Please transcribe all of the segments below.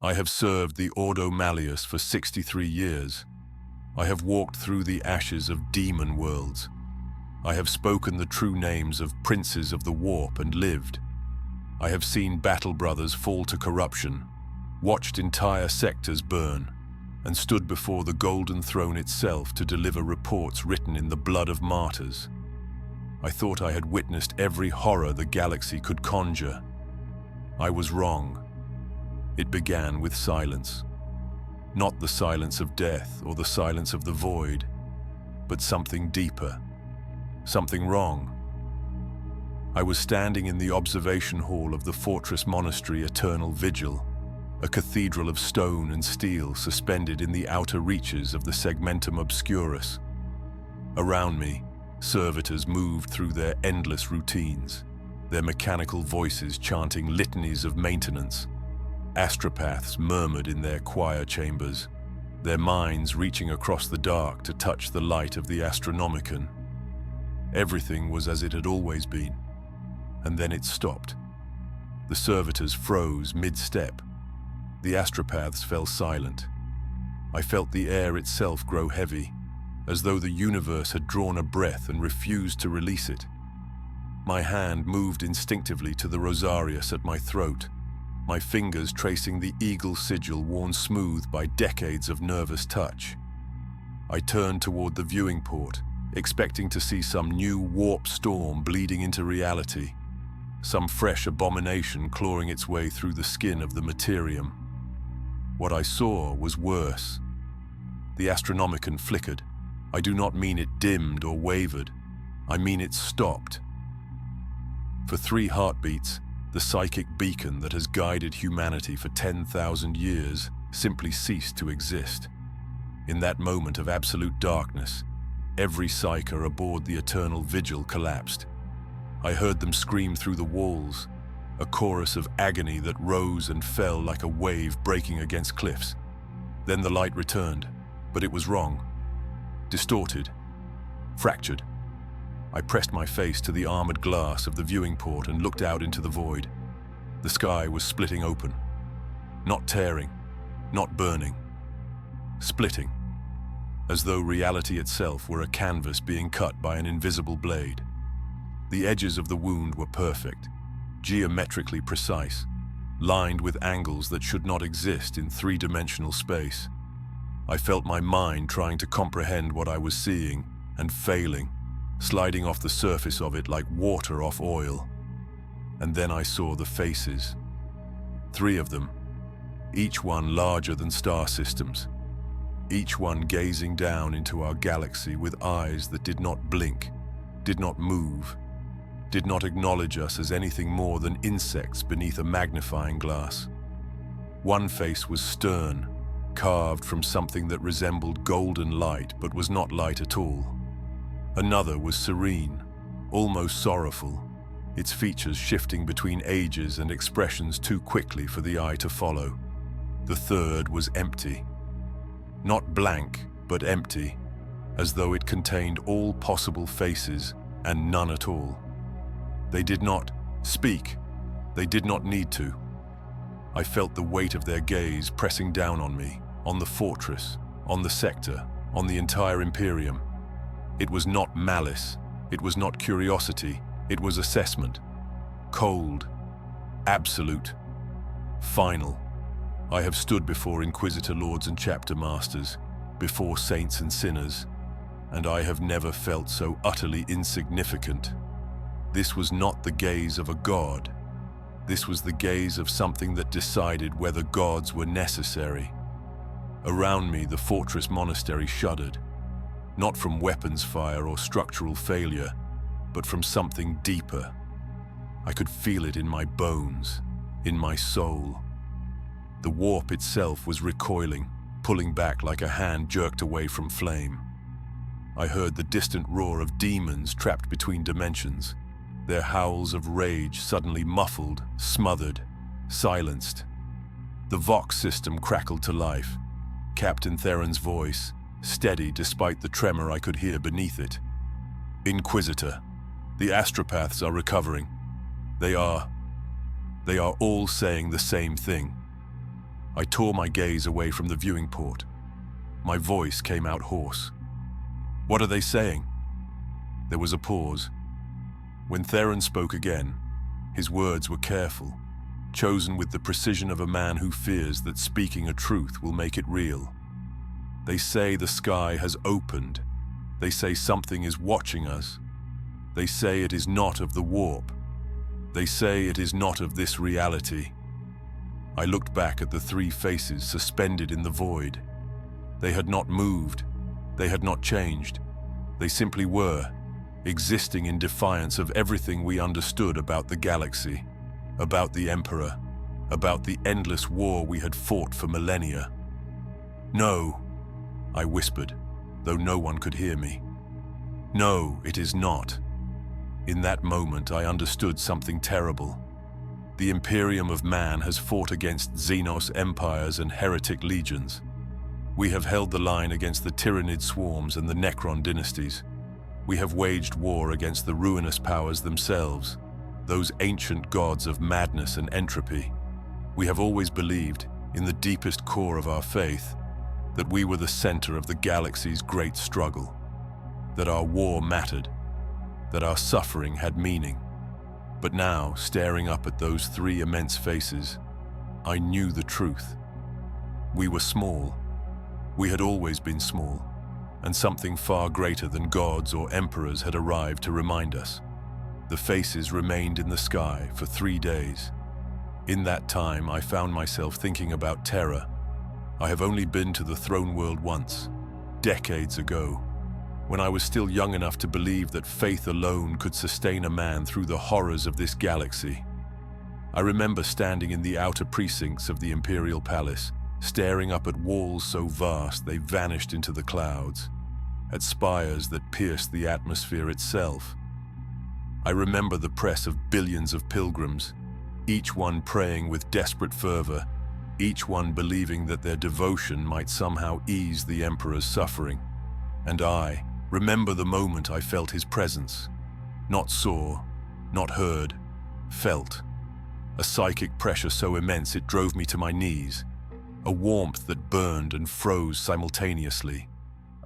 I have served the Ordo Malleus for 63 years. I have walked through the ashes of demon worlds. I have spoken the true names of princes of the warp and lived. I have seen battle brothers fall to corruption, watched entire sectors burn, and stood before the golden throne itself to deliver reports written in the blood of martyrs. I thought I had witnessed every horror the galaxy could conjure. I was wrong. It began with silence. Not the silence of death or the silence of the void, but something deeper, something wrong. I was standing in the observation hall of the Fortress Monastery Eternal Vigil, a cathedral of stone and steel suspended in the outer reaches of the Segmentum Obscurus. Around me, servitors moved through their endless routines, their mechanical voices chanting litanies of maintenance. Astropaths murmured in their choir chambers, their minds reaching across the dark to touch the light of the Astronomicon. Everything was as it had always been, and then it stopped. The servitors froze mid-step. The astropaths fell silent. I felt the air itself grow heavy, as though the universe had drawn a breath and refused to release it. My hand moved instinctively to the rosarius at my throat, my fingers tracing the eagle sigil worn smooth by decades of nervous touch. I turned toward the viewing port, expecting to see some new warp storm bleeding into reality, some fresh abomination clawing its way through the skin of the materium. What I saw was worse. The Astronomicon flickered. I do not mean it dimmed or wavered. I mean it stopped. For 3 heartbeats, the psychic beacon that has guided humanity for 10,000 years simply ceased to exist. In that moment of absolute darkness, every psyker aboard the Eternal Vigil collapsed. I heard them scream through the walls, a chorus of agony that rose and fell like a wave breaking against cliffs. Then the light returned, but it was wrong. Distorted. Fractured. I pressed my face to the armored glass of the viewing port and looked out into the void. The sky was splitting open. Not tearing, not burning. Splitting. As though reality itself were a canvas being cut by an invisible blade. The edges of the wound were perfect, geometrically precise, lined with angles that should not exist in 3-dimensional space. I felt my mind trying to comprehend what I was seeing and failing, sliding off the surface of it like water off oil. And then I saw the faces. 3 of them, each one larger than star systems, each one gazing down into our galaxy with eyes that did not blink, did not move, did not acknowledge us as anything more than insects beneath a magnifying glass. One face was stern, carved from something that resembled golden light but was not light at all. Another was serene, almost sorrowful, its features shifting between ages and expressions too quickly for the eye to follow. The third was empty. Not blank, but empty, as though it contained all possible faces and none at all. They did not speak. They did not need to. I felt the weight of their gaze pressing down on me, on the fortress, on the sector, on the entire Imperium. It was not malice. It was not curiosity. It was assessment. Cold. Absolute. Final. I have stood before Inquisitor Lords and Chapter Masters, before saints and sinners, and I have never felt so utterly insignificant. This was not the gaze of a god. This was the gaze of something that decided whether gods were necessary. Around me, the fortress monastery shuddered, not from weapons fire or structural failure, but from something deeper. I could feel it in my bones, in my soul. The warp itself was recoiling, pulling back like a hand jerked away from flame. I heard the distant roar of demons trapped between dimensions, their howls of rage suddenly muffled, smothered, silenced. The Vox system crackled to life, Captain Theron's voice, steady despite the tremor I could hear beneath it. Inquisitor, the astropaths are recovering. They are all saying the same thing. I tore my gaze away from the viewing port. My voice came out hoarse. "What are they saying?" There was a pause. When Theron spoke again, his words were careful, chosen with the precision of a man who fears that speaking a truth will make it real. "They say the sky has opened. They say something is watching us. They say it is not of the warp. They say it is not of this reality." I looked back at the three faces suspended in the void. They had not moved. They had not changed. They simply were, existing in defiance of everything we understood about the galaxy, about the Emperor, about the endless war we had fought for millennia. "No," I whispered, though no one could hear me. "No, it is not." In that moment, I understood something terrible. The Imperium of Man has fought against Xenos empires and heretic legions. We have held the line against the Tyrannid swarms and the Necron dynasties. We have waged war against the ruinous powers themselves, those ancient gods of madness and entropy. We have always believed, in the deepest core of our faith, that we were the center of the galaxy's great struggle, that our war mattered, that our suffering had meaning. But now, staring up at those three immense faces, I knew the truth. We were small. We had always been small, and something far greater than gods or emperors had arrived to remind us. The faces remained in the sky for 3 days. In that time, I found myself thinking about terror. I have only been to the throne world once, decades ago, when I was still young enough to believe that faith alone could sustain a man through the horrors of this galaxy. I remember standing in the outer precincts of the Imperial Palace, staring up at walls so vast they vanished into the clouds, at spires that pierced the atmosphere itself. I remember the press of billions of pilgrims, each one praying with desperate fervor, each one believing that their devotion might somehow ease the Emperor's suffering. And I remember the moment I felt his presence. Not saw, not heard, felt. A psychic pressure so immense it drove me to my knees. A warmth that burned and froze simultaneously.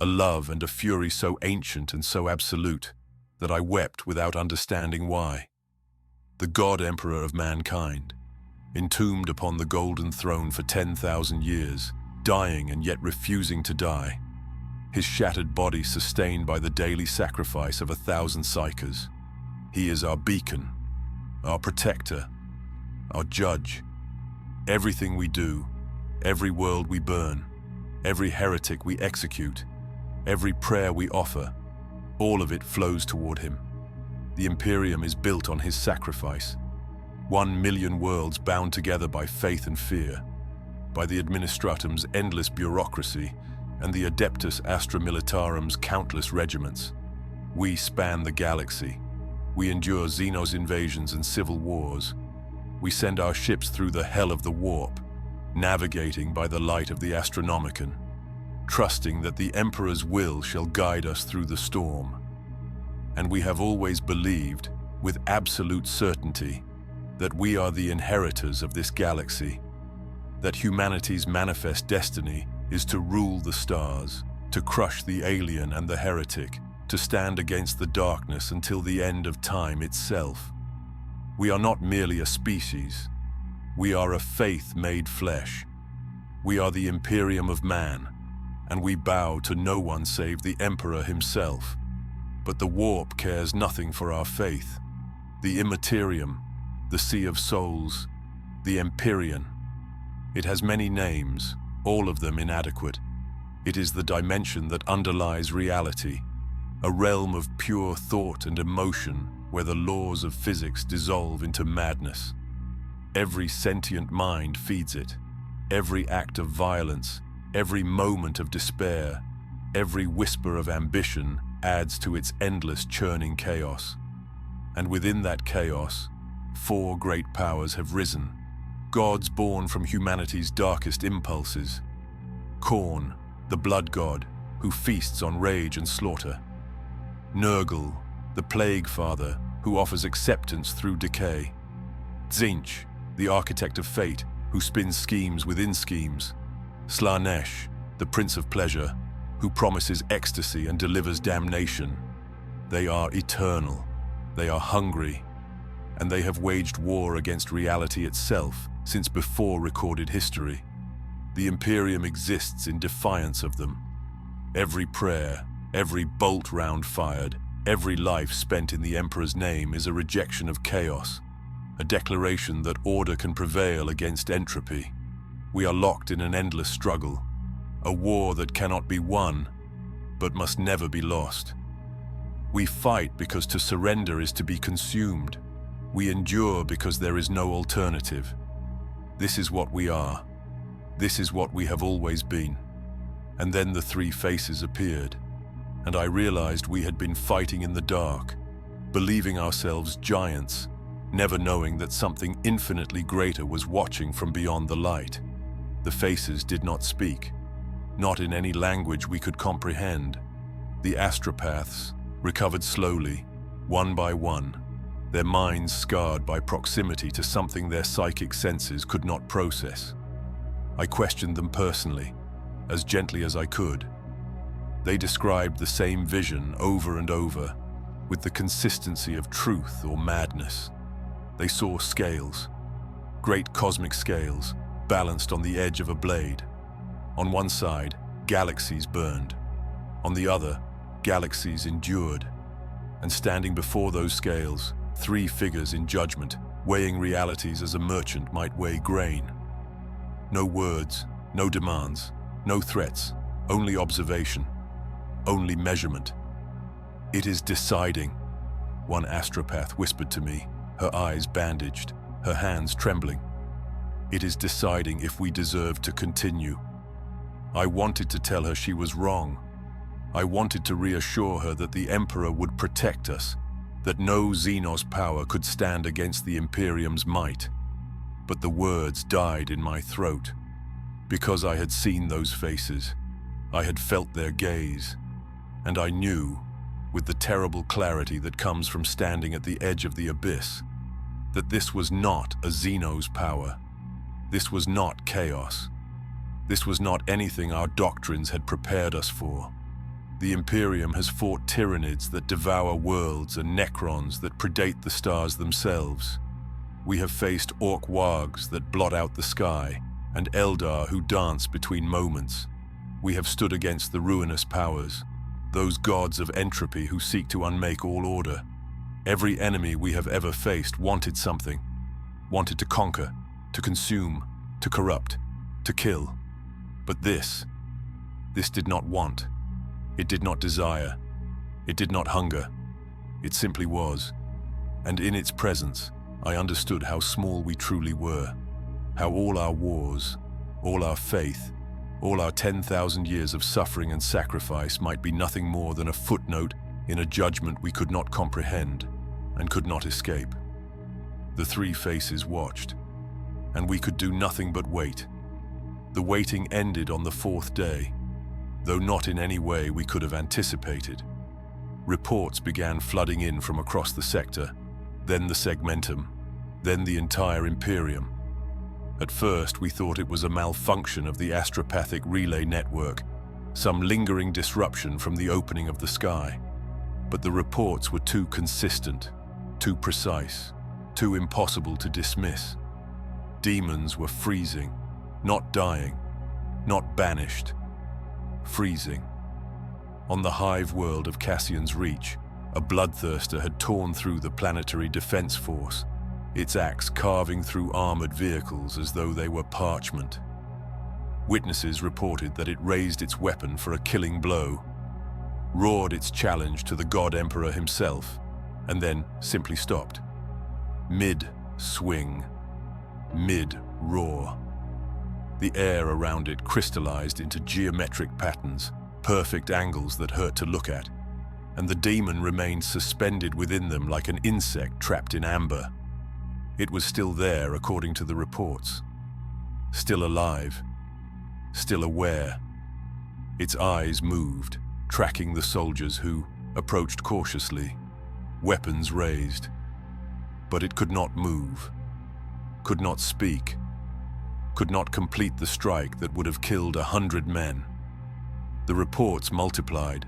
A love and a fury so ancient and so absolute that I wept without understanding why. The God Emperor of mankind, entombed upon the golden throne for 10,000 years, dying and yet refusing to die. His shattered body sustained by the daily sacrifice of 1,000 psychers. He is our beacon, our protector, our judge. Everything we do, every world we burn, every heretic we execute, every prayer we offer, all of it flows toward him. The Imperium is built on his sacrifice. 1 million worlds bound together by faith and fear, by the Administratum's endless bureaucracy, and the Adeptus Astra Militarum's countless regiments. We span the galaxy. We endure Xenos invasions and civil wars. We send our ships through the hell of the warp, navigating by the light of the Astronomicon, trusting that the Emperor's will shall guide us through the storm. And we have always believed, with absolute certainty, that we are the inheritors of this galaxy, that humanity's manifest destiny is to rule the stars, to crush the alien and the heretic, to stand against the darkness until the end of time itself. We are not merely a species. We are a faith made flesh. We are the Imperium of Man, and we bow to no one save the Emperor himself. But the warp cares nothing for our faith. The Immaterium, the Sea of Souls, the Empyrean. It has many names, all of them inadequate. It is the dimension that underlies reality, a realm of pure thought and emotion where the laws of physics dissolve into madness. Every sentient mind feeds it. Every act of violence, every moment of despair, every whisper of ambition adds to its endless churning chaos. And within that chaos, 4 great powers have risen, gods born from humanity's darkest impulses. Khorne, the blood god, who feasts on rage and slaughter. Nurgle, the plague father, who offers acceptance through decay. Tzeentch, the architect of fate, who spins schemes within schemes. Slanesh, the Prince of Pleasure, who promises ecstasy and delivers damnation. They are eternal, they are hungry, and they have waged war against reality itself since before recorded history. The Imperium exists in defiance of them. Every prayer, every bolt round fired, every life spent in the Emperor's name is a rejection of chaos, a declaration that order can prevail against entropy. We are locked in an endless struggle, a war that cannot be won, but must never be lost. We fight because to surrender is to be consumed. We endure because there is no alternative. This is what we are. This is what we have always been. And then the three faces appeared, and I realized we had been fighting in the dark, believing ourselves giants, never knowing that something infinitely greater was watching from beyond the light. The faces did not speak, not in any language we could comprehend. The astropaths recovered slowly, one by one, their minds scarred by proximity to something their psychic senses could not process. I questioned them personally, as gently as I could. They described the same vision over and over, with the consistency of truth or madness. They saw scales, great cosmic scales, balanced on the edge of a blade. On one side, galaxies burned. On the other, galaxies endured. And standing before those scales, three figures in judgment, weighing realities as a merchant might weigh grain. No words, no demands, no threats, only observation, only measurement. "It is deciding," one astropath whispered to me, her eyes bandaged, her hands trembling. "It is deciding if we deserve to continue." I wanted to tell her she was wrong. I wanted to reassure her that the Emperor would protect us, that no Xenos power could stand against the Imperium's might. But the words died in my throat. Because I had seen those faces, I had felt their gaze, and I knew, with the terrible clarity that comes from standing at the edge of the abyss, that this was not a Xenos power. This was not chaos. This was not anything our doctrines had prepared us for. The Imperium has fought Tyranids that devour worlds and Necrons that predate the stars themselves. We have faced Orc-Wargs that blot out the sky, and Eldar who dance between moments. We have stood against the ruinous powers, those gods of entropy who seek to unmake all order. Every enemy we have ever faced wanted something, wanted to conquer, to consume, to corrupt, to kill. But this did not want. It did not desire. It did not hunger. It simply was. And in its presence, I understood how small we truly were, how all our wars, all our faith, all our 10,000 years of suffering and sacrifice might be nothing more than a footnote in a judgment we could not comprehend and could not escape. The three faces watched, and we could do nothing but wait. The waiting ended on the fourth day, though not in any way we could have anticipated. Reports began flooding in from across the sector, then the segmentum, then the entire Imperium. At first, we thought it was a malfunction of the astropathic relay network, some lingering disruption from the opening of the sky. But the reports were too consistent, too precise, too impossible to dismiss. Demons were freezing, not dying, not banished, freezing. On the hive world of Cassian's Reach, a bloodthirster had torn through the planetary defense force, its axe carving through armored vehicles as though they were parchment. Witnesses reported that it raised its weapon for a killing blow, roared its challenge to the God Emperor himself, and then simply stopped. Mid-swing, mid-roar. The air around it crystallized into geometric patterns, perfect angles that hurt to look at, and the demon remained suspended within them like an insect trapped in amber. It was still there according to the reports, still alive, still aware. Its eyes moved, tracking the soldiers who approached cautiously, weapons raised. But it could not move, could not speak. could not complete the strike that would have killed 100 men. The reports multiplied.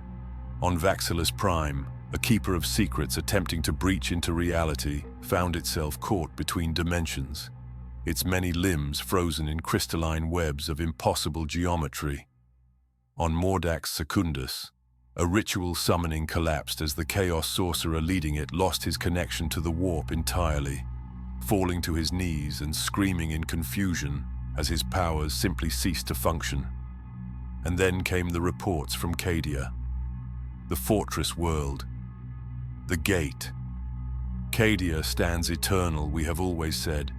On Vaxilus Prime, a keeper of secrets attempting to breach into reality found itself caught between dimensions, its many limbs frozen in crystalline webs of impossible geometry. On Mordax Secundus, a ritual summoning collapsed as the Chaos Sorcerer leading it lost his connection to the warp entirely, falling to his knees and screaming in confusion as his powers simply ceased to function. And then came the reports from Cadia. The fortress world. The gate. Cadia stands eternal, we have always said.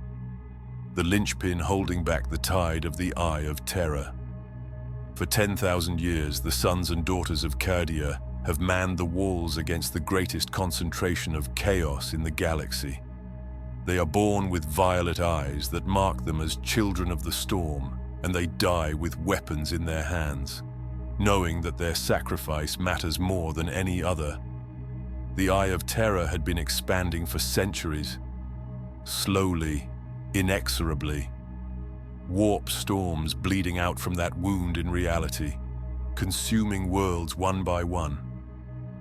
The linchpin holding back the tide of the Eye of Terror. For 10,000 years, the sons and daughters of Cadia have manned the walls against the greatest concentration of chaos in the galaxy. They are born with violet eyes that mark them as children of the storm, and they die with weapons in their hands, knowing that their sacrifice matters more than any other. The Eye of Terror had been expanding for centuries, slowly, inexorably. Warp storms bleeding out from that wound in reality, consuming worlds one by one,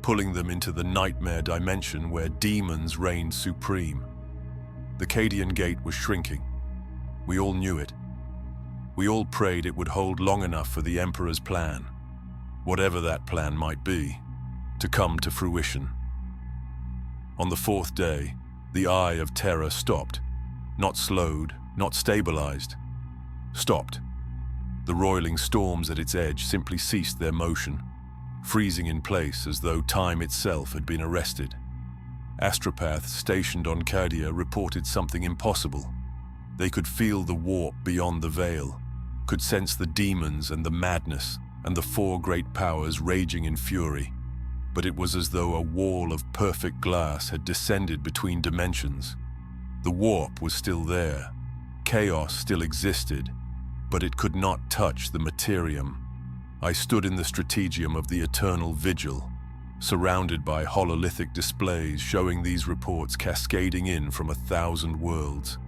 pulling them into the nightmare dimension where demons reigned supreme. The Cadian Gate was shrinking. We all knew it. We all prayed it would hold long enough for the Emperor's plan, whatever that plan might be, to come to fruition. On the fourth day, the Eye of Terror stopped, not slowed, not stabilized. Stopped. The roiling storms at its edge simply ceased their motion, freezing in place as though time itself had been arrested. Astropaths stationed on Cadia reported something impossible. They could feel the warp beyond the veil, could sense the demons and the madness and the four great powers raging in fury. But it was as though a wall of perfect glass had descended between dimensions. The warp was still there. Chaos still existed, but it could not touch the materium. I stood in the strategium of the Eternal Vigil, surrounded by hololithic displays showing these reports cascading in from 1,000 worlds.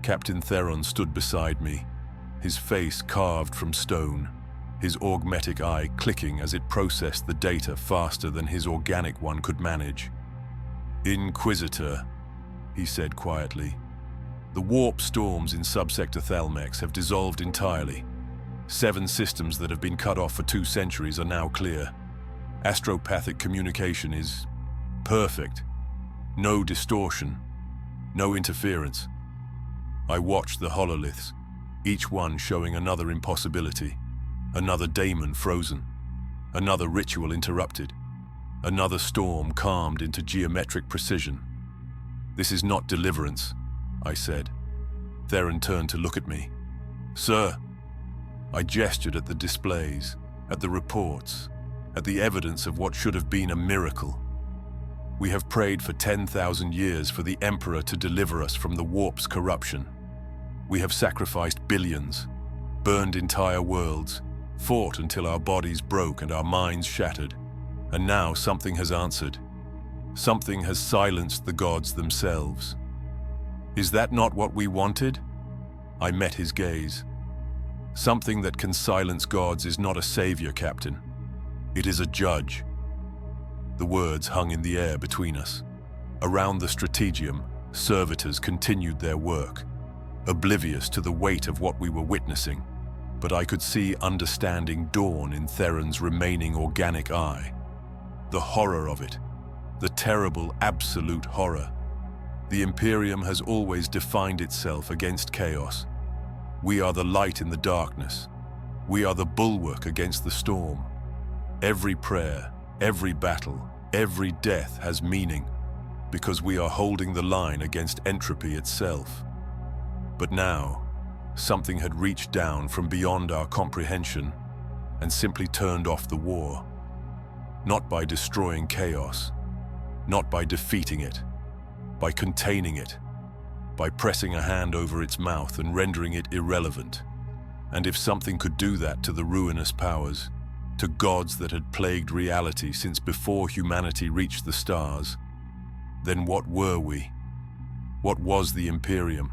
Captain Theron stood beside me, his face carved from stone, his augmetic eye clicking as it processed the data faster than his organic one could manage. "Inquisitor," he said quietly, "the warp storms in Subsector Thalmex have dissolved entirely. 7 systems that have been cut off for 2 centuries are now clear. Astropathic communication is perfect. No distortion, no interference." I watched the hololiths, each one showing another impossibility, another daemon frozen, another ritual interrupted, another storm calmed into geometric precision. "This is not deliverance," I said. Theron turned to look at me. "Sir." I gestured at the displays, at the reports, at the evidence of what should have been a miracle. "We have prayed for 10,000 years for the Emperor to deliver us from the warp's corruption. We have sacrificed billions, burned entire worlds, fought until our bodies broke and our minds shattered. And now something has answered. Something has silenced the gods themselves. Is that not what we wanted?" I met his gaze. "Something that can silence gods is not a savior, Captain. It is a judge." The words hung in the air between us. Around the strategium, servitors continued their work, oblivious to the weight of what we were witnessing, but I could see understanding dawn in Theron's remaining organic eye. The horror of it, the terrible absolute horror. The Imperium has always defined itself against chaos. We are the light in the darkness. We are the bulwark against the storm. Every prayer, every battle, every death has meaning, because we are holding the line against entropy itself. But now, something had reached down from beyond our comprehension and simply turned off the war. Not by destroying chaos, not by defeating it, by containing it, by pressing a hand over its mouth and rendering it irrelevant. And if something could do that to the ruinous powers, to gods that had plagued reality since before humanity reached the stars, then what were we? What was the Imperium?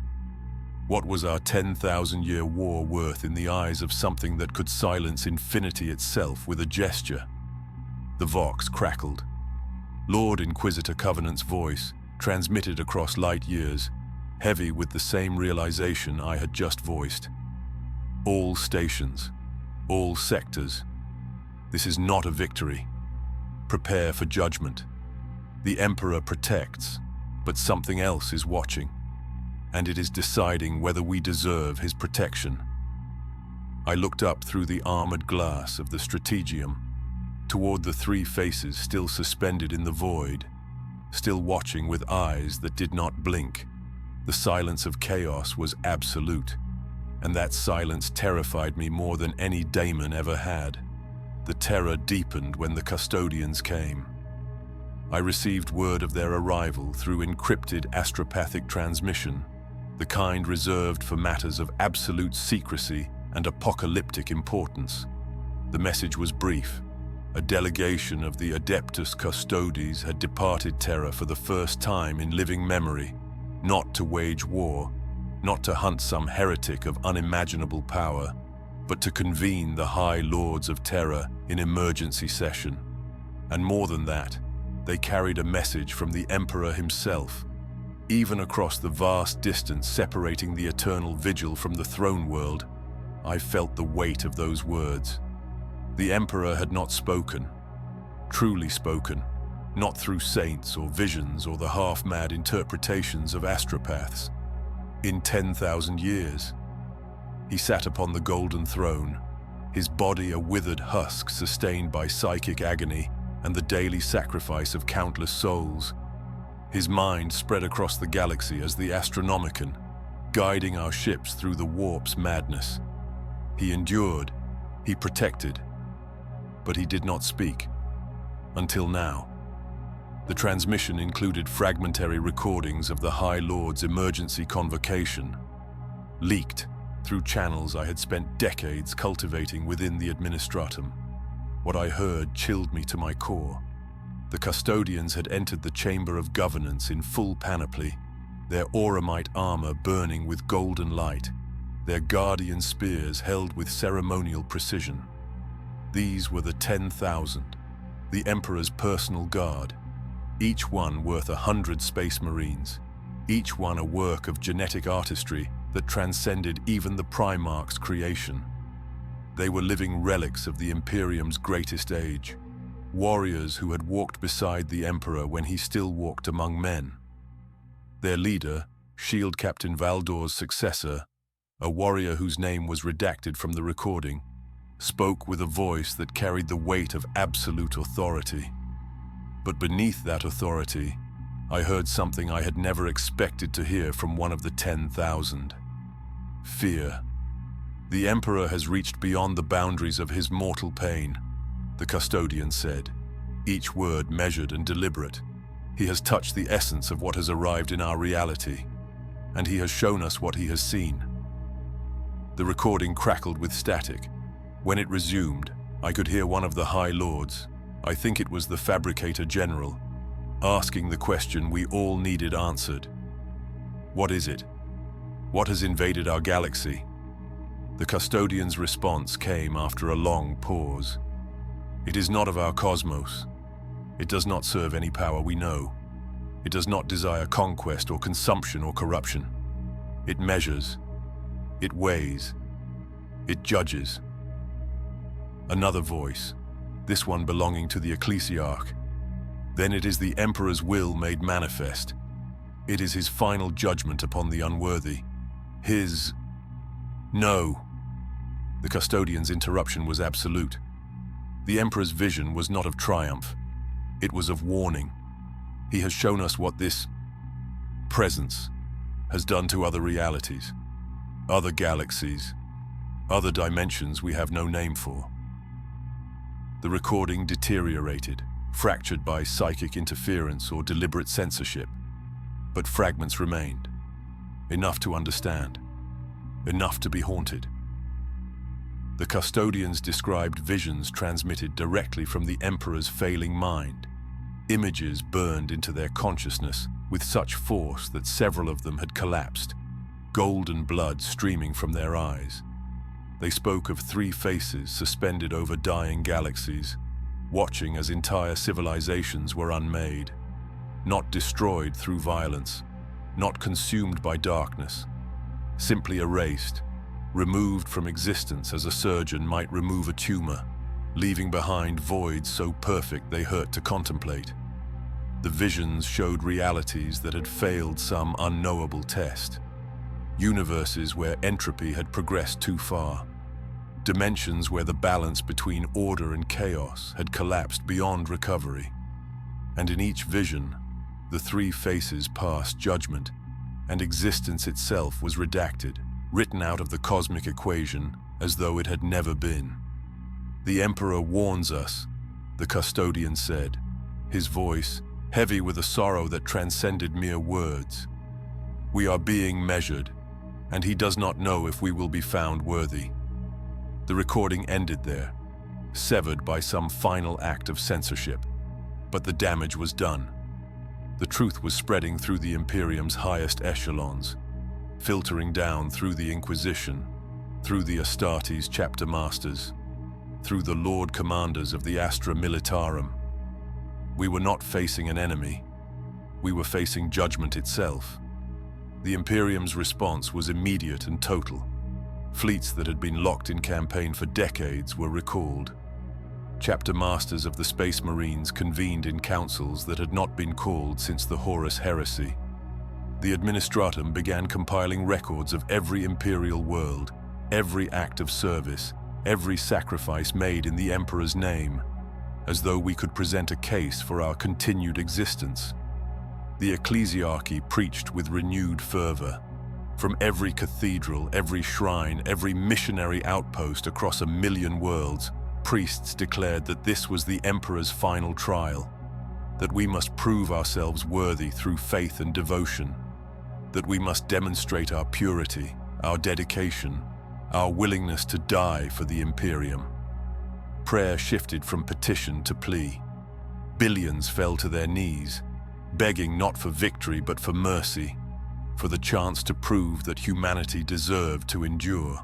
What was our 10,000-year war worth in the eyes of something that could silence infinity itself with a gesture? The vox crackled. Lord Inquisitor Covenant's voice, transmitted across light years, heavy with the same realization I had just voiced. All stations, all sectors. This is not a victory. Prepare for judgment. The Emperor protects, but something else is watching, and it is deciding whether we deserve his protection. I looked up through the armored glass of the Strategium, toward the three faces still suspended in the void, still watching with eyes that did not blink. The silence of chaos was absolute, and that silence terrified me more than any daemon ever had. The terror deepened when the custodians came. I received word of their arrival through encrypted astropathic transmission, the kind reserved for matters of absolute secrecy and apocalyptic importance. The message was brief. A delegation of the Adeptus Custodes had departed Terra for the first time in living memory, not to wage war, not to hunt some heretic of unimaginable power, but to convene the High Lords of Terra in emergency session. And more than that, they carried a message from the Emperor himself. Even across the vast distance separating the eternal vigil from the throne world, I felt the weight of those words. The Emperor had not spoken, truly spoken, not through saints or visions or the half-mad interpretations of astropaths. In 10,000 years, he sat upon the golden throne, his body a withered husk sustained by psychic agony and the daily sacrifice of countless souls. His mind spread across the galaxy as the Astronomicon, guiding our ships through the warp's madness. He endured, he protected, but he did not speak. Until now. The transmission included fragmentary recordings of the High Lord's emergency convocation, leaked through channels I had spent decades cultivating within the Administratum. What I heard chilled me to my core. The custodians had entered the Chamber of Governance in full panoply, their auramite armor burning with golden light, their guardian spears held with ceremonial precision. These were the 10,000, the Emperor's personal guard, each one worth 100 space marines, each one a work of genetic artistry that transcended even the Primarch's creation. They were living relics of the Imperium's greatest age, warriors who had walked beside the Emperor when he still walked among men. Their leader, Shield Captain Valdor's successor, a warrior whose name was redacted from the recording, spoke with a voice that carried the weight of absolute authority. But beneath that authority, I heard something I had never expected to hear from one of the 10,000. Fear. The Emperor has reached beyond the boundaries of his mortal pain, the custodian said, each word measured and deliberate. He has touched the essence of what has arrived in our reality, and he has shown us what he has seen. The recording crackled with static. When it resumed, I could hear one of the High Lords, I think it was the Fabricator General, asking the question we all needed answered. What is it? What has invaded our galaxy? The custodian's response came after a long pause. It is not of our cosmos. It does not serve any power we know. It does not desire conquest or consumption or corruption. It measures. It weighs. It judges. Another voice, this one belonging to the Ecclesiarch. Then it is the Emperor's will made manifest. It is his final judgment upon the unworthy. His... No. The custodian's interruption was absolute. The Emperor's vision was not of triumph. It was of warning. He has shown us what this presence has done to other realities, other galaxies, other dimensions we have no name for. The recording deteriorated, fractured by psychic interference or deliberate censorship, but fragments remained, enough to understand, enough to be haunted. The custodians described visions transmitted directly from the Emperor's failing mind. Images burned into their consciousness with such force that several of them had collapsed. golden blood streaming from their eyes. They spoke of three faces suspended over dying galaxies, watching as entire civilizations were unmade, not destroyed through violence, not consumed by darkness, simply erased, removed from existence as a surgeon might remove a tumor, leaving behind voids so perfect they hurt to contemplate. The visions showed realities that had failed some unknowable test. Universes where entropy had progressed too far. Dimensions where the balance between order and chaos had collapsed beyond recovery. And in each vision, the three faces passed judgment, and existence itself was redacted, written out of the cosmic equation as though it had never been. "The Emperor warns us," the custodian said, his voice heavy with a sorrow that transcended mere words. "We are being measured, and he does not know if we will be found worthy." The recording ended there, severed by some final act of censorship, but the damage was done. The truth was spreading through the Imperium's highest echelons, filtering down through the Inquisition, through the Astartes chapter masters, through the Lord Commanders of the Astra Militarum. We were not facing an enemy. We were facing judgment itself. The Imperium's response was immediate and total. Fleets that had been locked in campaign for decades were recalled. Chapter masters of the Space Marines convened in councils that had not been called since the Horus Heresy. The Administratum began compiling records of every Imperial world, every act of service, every sacrifice made in the Emperor's name, as though we could present a case for our continued existence. The ecclesiarchy preached with renewed fervor. From every cathedral, every shrine, every missionary outpost across 1,000,000 worlds, priests declared that this was the Emperor's final trial, that we must prove ourselves worthy through faith and devotion, that we must demonstrate our purity, our dedication, our willingness to die for the Imperium. Prayer shifted from petition to plea. Billions fell to their knees, begging not for victory but for mercy, for the chance to prove that humanity deserved to endure.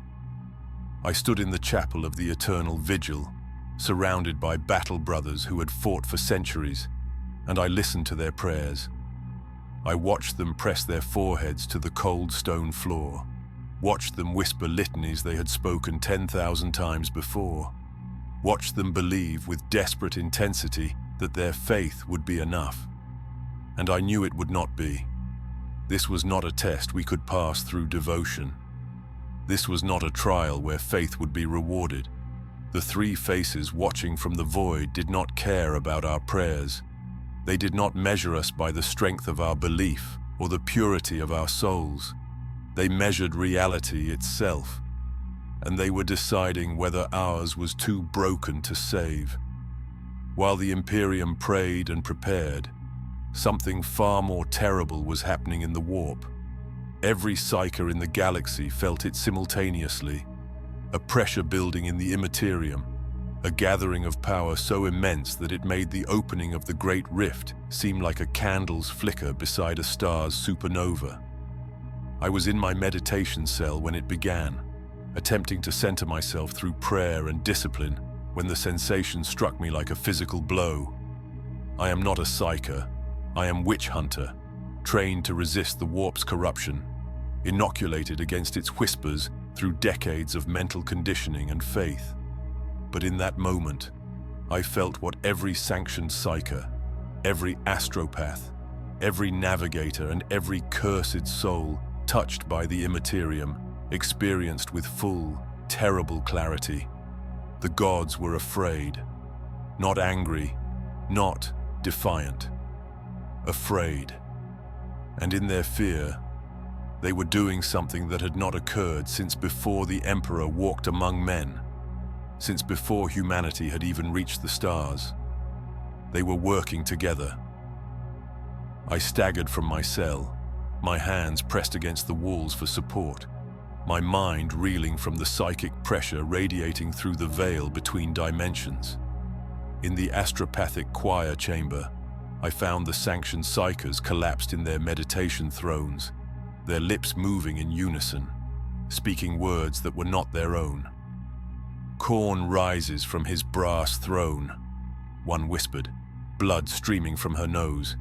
I stood in the chapel of the Eternal Vigil, surrounded by battle brothers who had fought for centuries, and I listened to their prayers. I watched them press their foreheads to the cold stone floor, watched them whisper litanies they had spoken 10,000 times before, watched them believe with desperate intensity that their faith would be enough. And I knew it would not be. This was not a test we could pass through devotion. This was not a trial where faith would be rewarded. The three faces watching from the void did not care about our prayers. They did not measure us by the strength of our belief or the purity of our souls. They measured reality itself, and they were deciding whether ours was too broken to save. While the Imperium prayed and prepared, something far more terrible was happening in the warp. Every psyker in the galaxy felt it simultaneously. A pressure building in the immaterium, a gathering of power so immense that it made the opening of the Great Rift seem like a candle's flicker beside a star's supernova. I was in my meditation cell when it began, attempting to center myself through prayer and discipline when the sensation struck me like a physical blow. I am not a psyker. I am witch hunter, trained to resist the warp's corruption, inoculated against its whispers through decades of mental conditioning and faith. But in that moment, I felt what every sanctioned psyker, every astropath, every navigator and every cursed soul touched by the immaterium experienced with full, terrible clarity. The gods were afraid, not angry, not defiant. Afraid. And in their fear, they were doing something that had not occurred since before the Emperor walked among men, since before humanity had even reached the stars. They were working together. I staggered from my cell, my hands pressed against the walls for support, my mind reeling from the psychic pressure radiating through the veil between dimensions. In the astropathic choir chamber, I found the sanctioned psychers collapsed in their meditation thrones, their lips moving in unison, speaking words that were not their own. "Khorne rises from his brass throne," one whispered, blood streaming from her nose.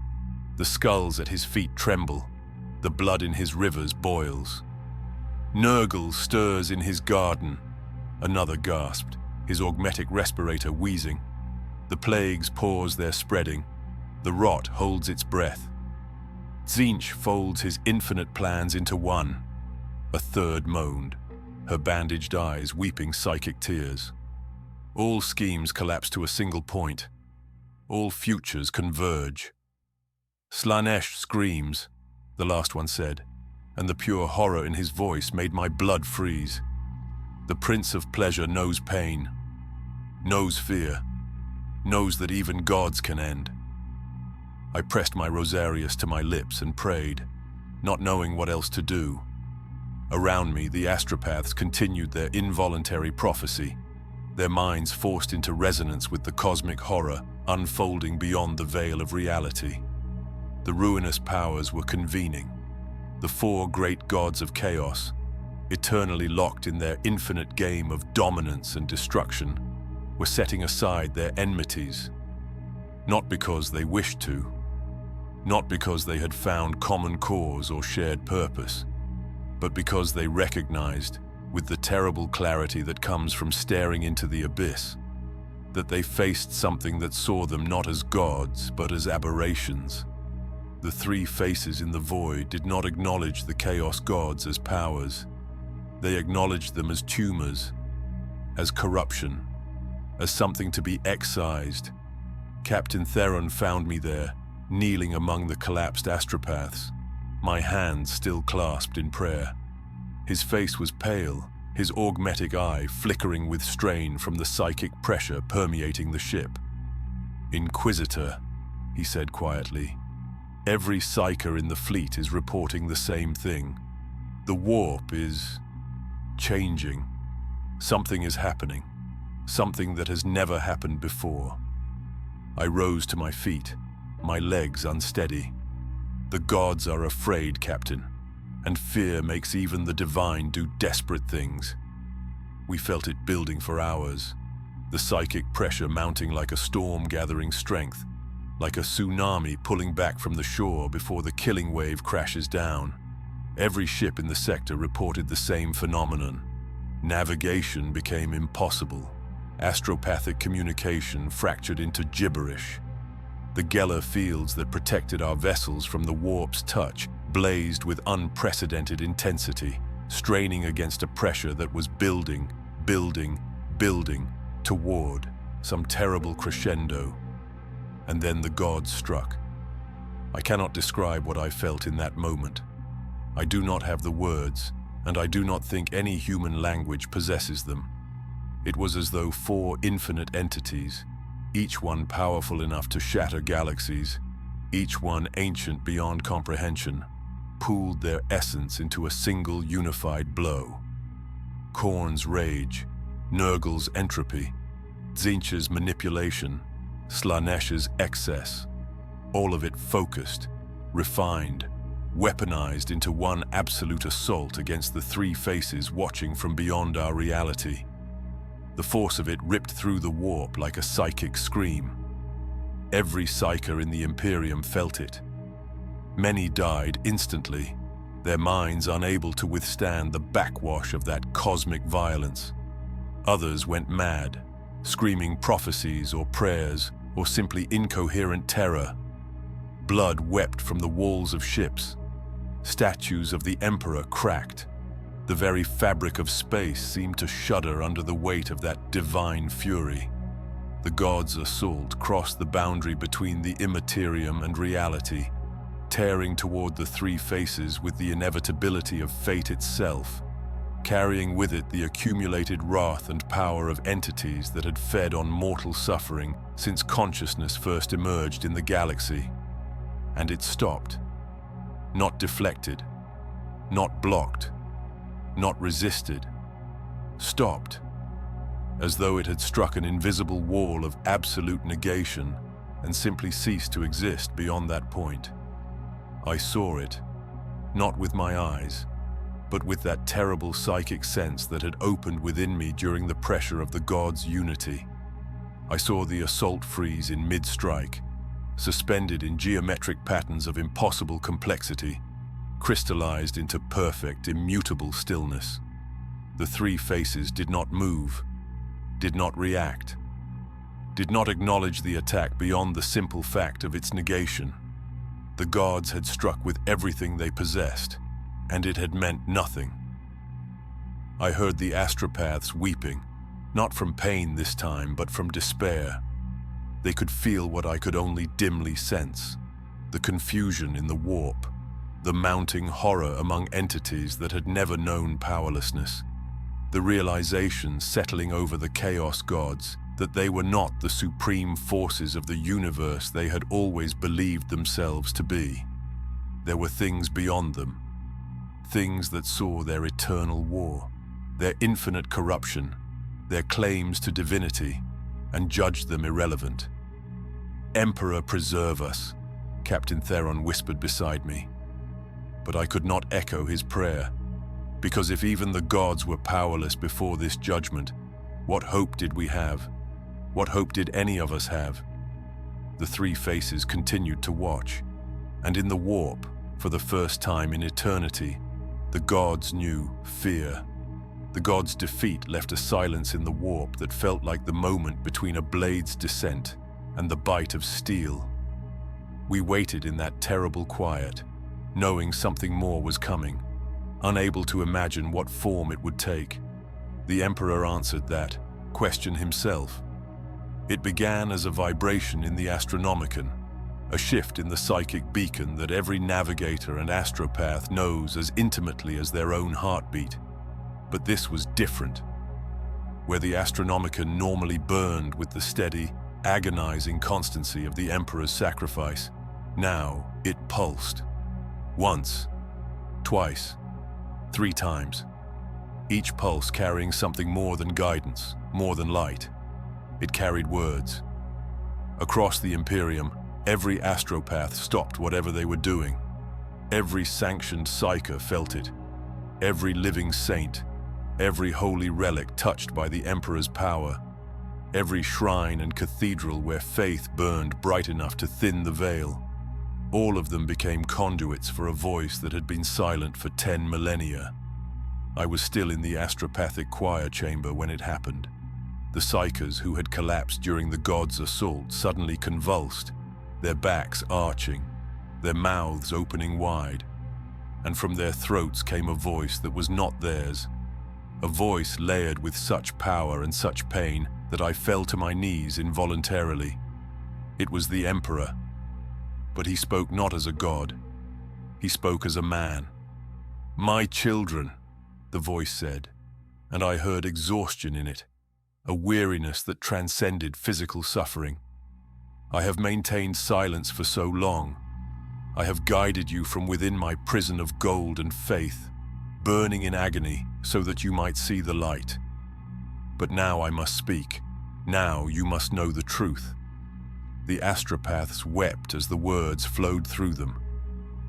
The skulls at his feet tremble, the blood in his rivers boils. "Nurgle stirs in his garden," another gasped, his augmetic respirator wheezing. "The plagues pause their spreading, the rot holds its breath. Tzeentch folds his infinite plans into one," a third moaned, her bandaged eyes weeping psychic tears. "All schemes collapse to a single point. All futures converge." "Slaanesh screams," the last one said, and the pure horror in his voice made my blood freeze. "The Prince of Pleasure knows pain, knows fear, knows that even gods can end." I pressed my rosarius to my lips and prayed, not knowing what else to do. Around me, the astropaths continued their involuntary prophecy, their minds forced into resonance with the cosmic horror unfolding beyond the veil of reality. The ruinous powers were convening. The four great gods of chaos, eternally locked in their infinite game of dominance and destruction, were setting aside their enmities, not because they wished to, not because they had found common cause or shared purpose, but because they recognized, with the terrible clarity that comes from staring into the abyss, that they faced something that saw them not as gods, but as aberrations. The three faces in the void did not acknowledge the chaos gods as powers. They acknowledged them as tumors, as corruption, as something to be excised. Captain Theron found me there, kneeling among the collapsed astropaths, my hands still clasped in prayer. His face was pale, his augmetic eye flickering with strain from the psychic pressure permeating the ship. "Inquisitor," he said quietly, "every psyker in the fleet is reporting the same thing. The warp is changing. Something is happening, something that has never happened before." I rose to my feet, my legs unsteady. "The gods are afraid, Captain, and fear makes even the divine do desperate things." We felt it building for hours, the psychic pressure mounting like a storm gathering strength, like a tsunami pulling back from the shore before the killing wave crashes down. Every ship in the sector reported the same phenomenon. Navigation became impossible. Astropathic communication fractured into gibberish. The Geller fields that protected our vessels from the warp's touch blazed with unprecedented intensity, straining against a pressure that was building toward some terrible crescendo. And then the gods struck. I cannot describe what I felt in that moment. I do not have the words, and I do not think any human language possesses them. It was as though four infinite entities, each one powerful enough to shatter galaxies, each one ancient beyond comprehension, pooled their essence into a single unified blow. Khorne's rage, Nurgle's entropy, Tzeentch's manipulation, Slaanesh's excess, all of it focused, refined, weaponized into one absolute assault against the three faces watching from beyond our reality. The force of it ripped through the warp like a psychic scream. Every psyker in the Imperium felt it. Many died instantly, their minds unable to withstand the backwash of that cosmic violence. Others went mad, screaming prophecies or prayers or simply incoherent terror. Blood wept from the walls of ships. Statues of the Emperor cracked. The very fabric of space seemed to shudder under the weight of that divine fury. The gods' assault crossed the boundary between the immaterium and reality, tearing toward the three faces with the inevitability of fate itself, carrying with it the accumulated wrath and power of entities that had fed on mortal suffering since consciousness first emerged in the galaxy. And it stopped. Not deflected, not blocked, not resisted. Stopped, as though it had struck an invisible wall of absolute negation and simply ceased to exist beyond that point. I saw it, not with my eyes, but with that terrible psychic sense that had opened within me during the pressure of the gods' unity. I saw the assault freeze in mid-strike, suspended in geometric patterns of impossible complexity, crystallized into perfect, immutable stillness. The three faces did not move, did not react, did not acknowledge the attack beyond the simple fact of its negation. The gods had struck with everything they possessed, and it had meant nothing. I heard the astropaths weeping, not from pain this time, but from despair. They could feel what I could only dimly sense, the confusion in the warp, the mounting horror among entities that had never known powerlessness, the realization settling over the chaos gods that they were not the supreme forces of the universe they had always believed themselves to be. There were things beyond them, things that saw their eternal war, their infinite corruption, their claims to divinity, and judged them irrelevant. "Emperor, preserve us," Captain Theron whispered beside me. But I could not echo his prayer, because if even the gods were powerless before this judgment, what hope did we have? What hope did any of us have? The three faces continued to watch, and in the warp, for the first time in eternity, the gods knew fear. The gods' defeat left a silence in the warp that felt like the moment between a blade's descent and the bite of steel. We waited in that terrible quiet, knowing something more was coming, unable to imagine what form it would take. The Emperor answered that question himself. It began as a vibration in the Astronomicon, a shift in the psychic beacon that every navigator and astropath knows as intimately as their own heartbeat. But this was different. Where the Astronomicon normally burned with the steady, agonizing constancy of the Emperor's sacrifice, now it pulsed. Once, twice, 3 times. Each pulse carrying something more than guidance, more than light. It carried words. Across the Imperium, every astropath stopped whatever they were doing. Every sanctioned psyker felt it. Every living saint, every holy relic touched by the Emperor's power. Every shrine and cathedral where faith burned bright enough to thin the veil. All of them became conduits for a voice that had been silent for 10 millennia. I was still in the astropathic choir chamber when it happened. The psykers who had collapsed during the gods' assault suddenly convulsed, their backs arching, their mouths opening wide, and from their throats came a voice that was not theirs, a voice layered with such power and such pain that I fell to my knees involuntarily. It was the Emperor, but he spoke not as a god. He spoke as a man. "My children," the voice said, and I heard exhaustion in it, a weariness that transcended physical suffering. "I have maintained silence for so long. I have guided you from within my prison of gold and faith, burning in agony so that you might see the light. But now I must speak. Now you must know the truth." The astropaths wept as the words flowed through them.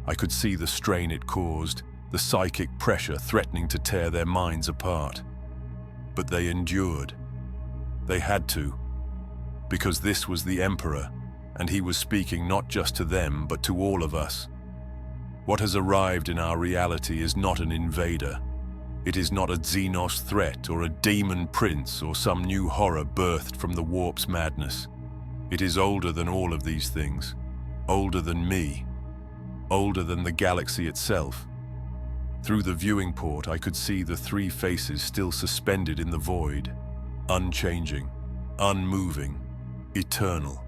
I could see the strain it caused, the psychic pressure threatening to tear their minds apart. But they endured. They had to, because this was the Emperor, and he was speaking not just to them, but to all of us. What has arrived in our reality is not an invader. It is not a Xenos threat or a demon prince or some new horror birthed from the warp's madness. It is older than all of these things, older than me, older than the galaxy itself. Through the viewing port, I could see the three faces still suspended in the void, unchanging, unmoving, eternal.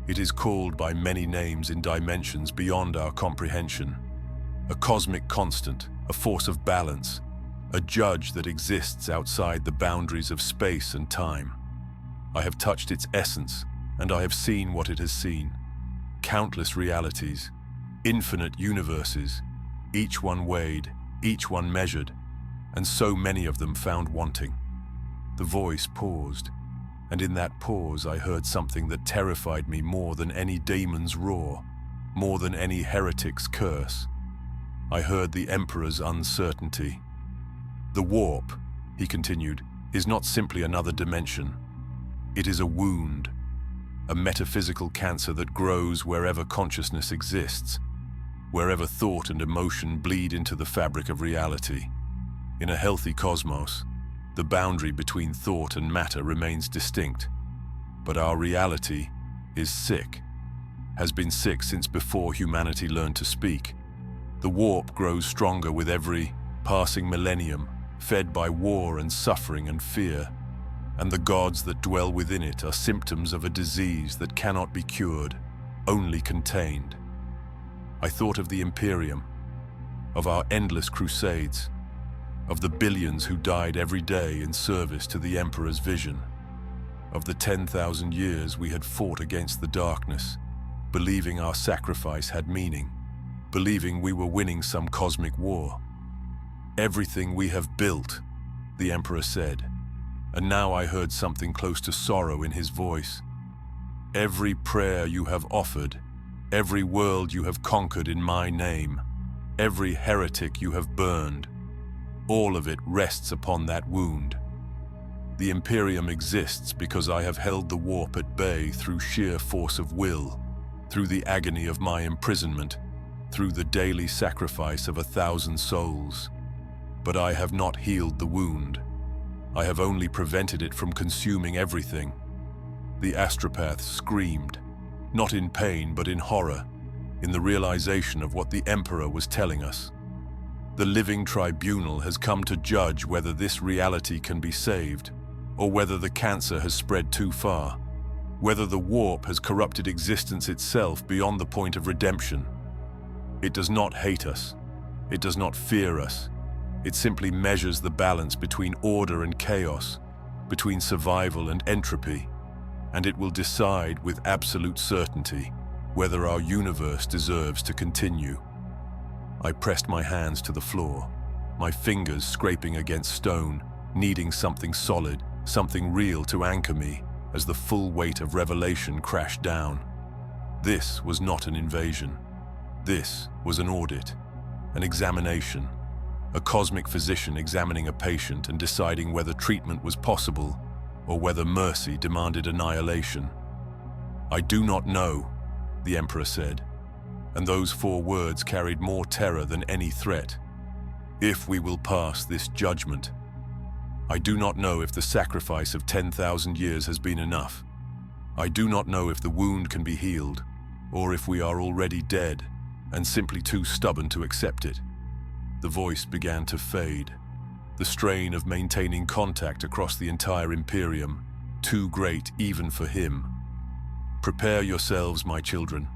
It is called by many names in dimensions beyond our comprehension. A cosmic constant, a force of balance, a judge that exists outside the boundaries of space and time. I have touched its essence, and I have seen what it has seen. Countless realities, infinite universes, each one weighed, each one measured, and so many of them found wanting. The voice paused, and in that pause I heard something that terrified me more than any demon's roar, more than any heretic's curse. I heard the Emperor's uncertainty. The warp, he continued, is not simply another dimension. It is a wound, a metaphysical cancer that grows wherever consciousness exists, wherever thought and emotion bleed into the fabric of reality. In a healthy cosmos, the boundary between thought and matter remains distinct, but our reality is sick, has been sick since before humanity learned to speak. The warp grows stronger with every passing millennium, fed by war and suffering and fear, and the gods that dwell within it are symptoms of a disease that cannot be cured, only contained. I thought of the Imperium, of our endless crusades, of the billions who died every day in service to the Emperor's vision, of the 10,000 years we had fought against the darkness, believing our sacrifice had meaning, believing we were winning some cosmic war. Everything we have built, the Emperor said, and now I heard something close to sorrow in his voice. Every prayer you have offered, every world you have conquered in my name, every heretic you have burned, all of it rests upon that wound. The Imperium exists because I have held the warp at bay through sheer force of will, through the agony of my imprisonment, through the daily sacrifice of 1,000 souls. But I have not healed the wound. I have only prevented it from consuming everything. The astropath screamed, not in pain but in horror, in the realization of what the Emperor was telling us. The living tribunal has come to judge whether this reality can be saved, or whether the cancer has spread too far, whether the warp has corrupted existence itself beyond the point of redemption. It does not hate us. It does not fear us. It simply measures the balance between order and chaos, between survival and entropy, and it will decide with absolute certainty whether our universe deserves to continue. I pressed my hands to the floor, my fingers scraping against stone, needing something solid, something real to anchor me as the full weight of revelation crashed down. This was not an invasion. This was an audit, an examination. A cosmic physician examining a patient and deciding whether treatment was possible or whether mercy demanded annihilation. I do not know, the Emperor said, and those 4 words carried more terror than any threat. If we will pass this judgment. I do not know if the sacrifice of 10,000 years has been enough. I do not know if the wound can be healed, or if we are already dead and simply too stubborn to accept it. The voice began to fade, the strain of maintaining contact across the entire Imperium, too great even for him. Prepare yourselves, my children,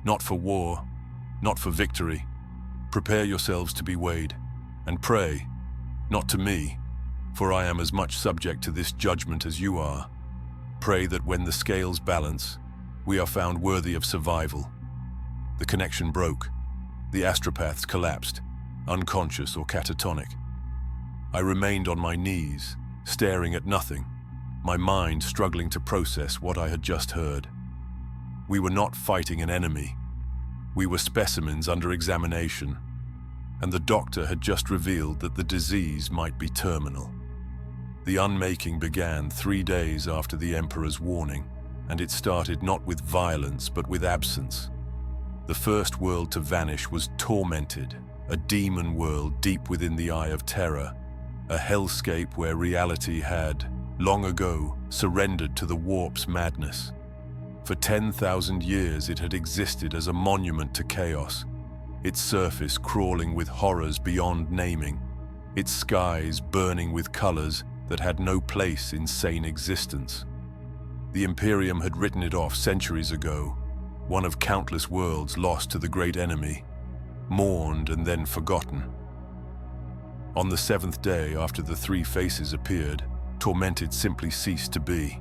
not for war, not for victory. Prepare yourselves to be weighed, and pray, not to me, for I am as much subject to this judgment as you are. Pray that when the scales balance, we are found worthy of survival. The connection broke. The astropaths collapsed, unconscious or catatonic. I remained on my knees, staring at nothing, my mind struggling to process what I had just heard. We were not fighting an enemy. We were specimens under examination, and the doctor had just revealed that the disease might be terminal. The unmaking began 3 days after the Emperor's warning, and it started not with violence but with absence. The first world to vanish was tormented, a demon world deep within the eye of terror, a hellscape where reality had, long ago, surrendered to the warp's madness. For 10,000 years it had existed as a monument to chaos, its surface crawling with horrors beyond naming, its skies burning with colors that had no place in sane existence. The Imperium had written it off centuries ago, one of countless worlds lost to the great enemy, mourned and then forgotten. On the 7th day after the 3 faces appeared, tormented simply ceased to be.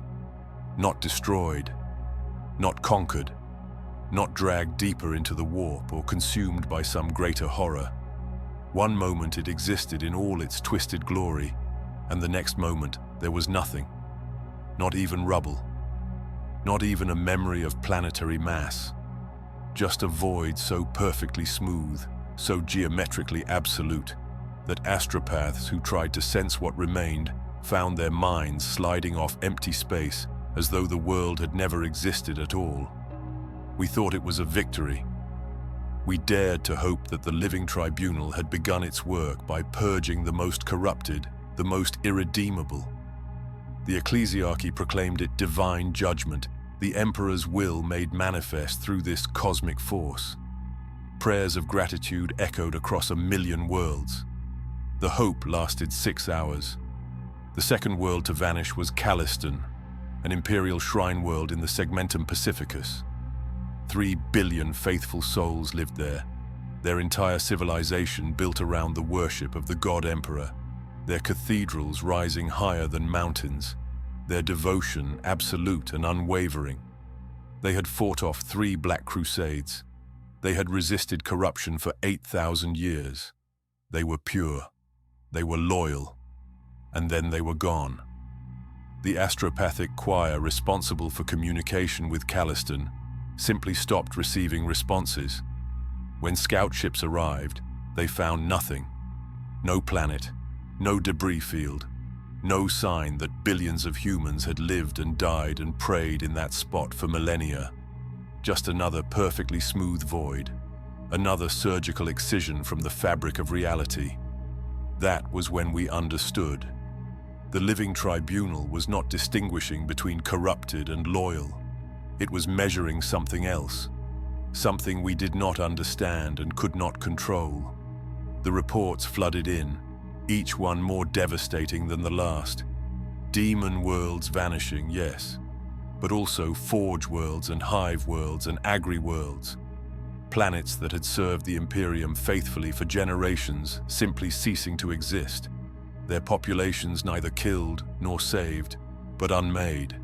Not destroyed, not conquered, not dragged deeper into the warp or consumed by some greater horror. One moment it existed in all its twisted glory, and the next moment there was nothing, not even rubble, not even a memory of planetary mass, just a void so perfectly smooth, so geometrically absolute that astropaths who tried to sense what remained found their minds sliding off empty space as though the world had never existed at all. We thought it was a victory. We dared to hope that the living tribunal had begun its work by purging the most corrupted, the most irredeemable. The ecclesiarchy proclaimed it divine judgment, the emperor's will made manifest through this cosmic force. Prayers of gratitude echoed across 1,000,000 worlds. The hope lasted 6 hours. The second world to vanish was Calliston, an imperial shrine world in the Segmentum Pacificus. 3 billion faithful souls lived there, their entire civilization built around the worship of the God Emperor, their cathedrals rising higher than mountains, their devotion absolute and unwavering. They had fought off 3 Black Crusades. They had resisted corruption for 8,000 years. They were pure. They were loyal. And then they were gone. The astropathic choir responsible for communication with Calliston simply stopped receiving responses. When scout ships arrived, they found nothing. No planet, no debris field, no sign that billions of humans had lived and died and prayed in that spot for millennia. Just another perfectly smooth void, another surgical excision from the fabric of reality. That was when we understood. The living tribunal was not distinguishing between corrupted and loyal. It was measuring something else, something we did not understand and could not control. The reports flooded in, each one more devastating than the last. Demon worlds vanishing, yes, but also forge worlds and hive worlds and agri worlds. Planets that had served the Imperium faithfully for generations simply ceasing to exist. Their populations neither killed nor saved, but unmade,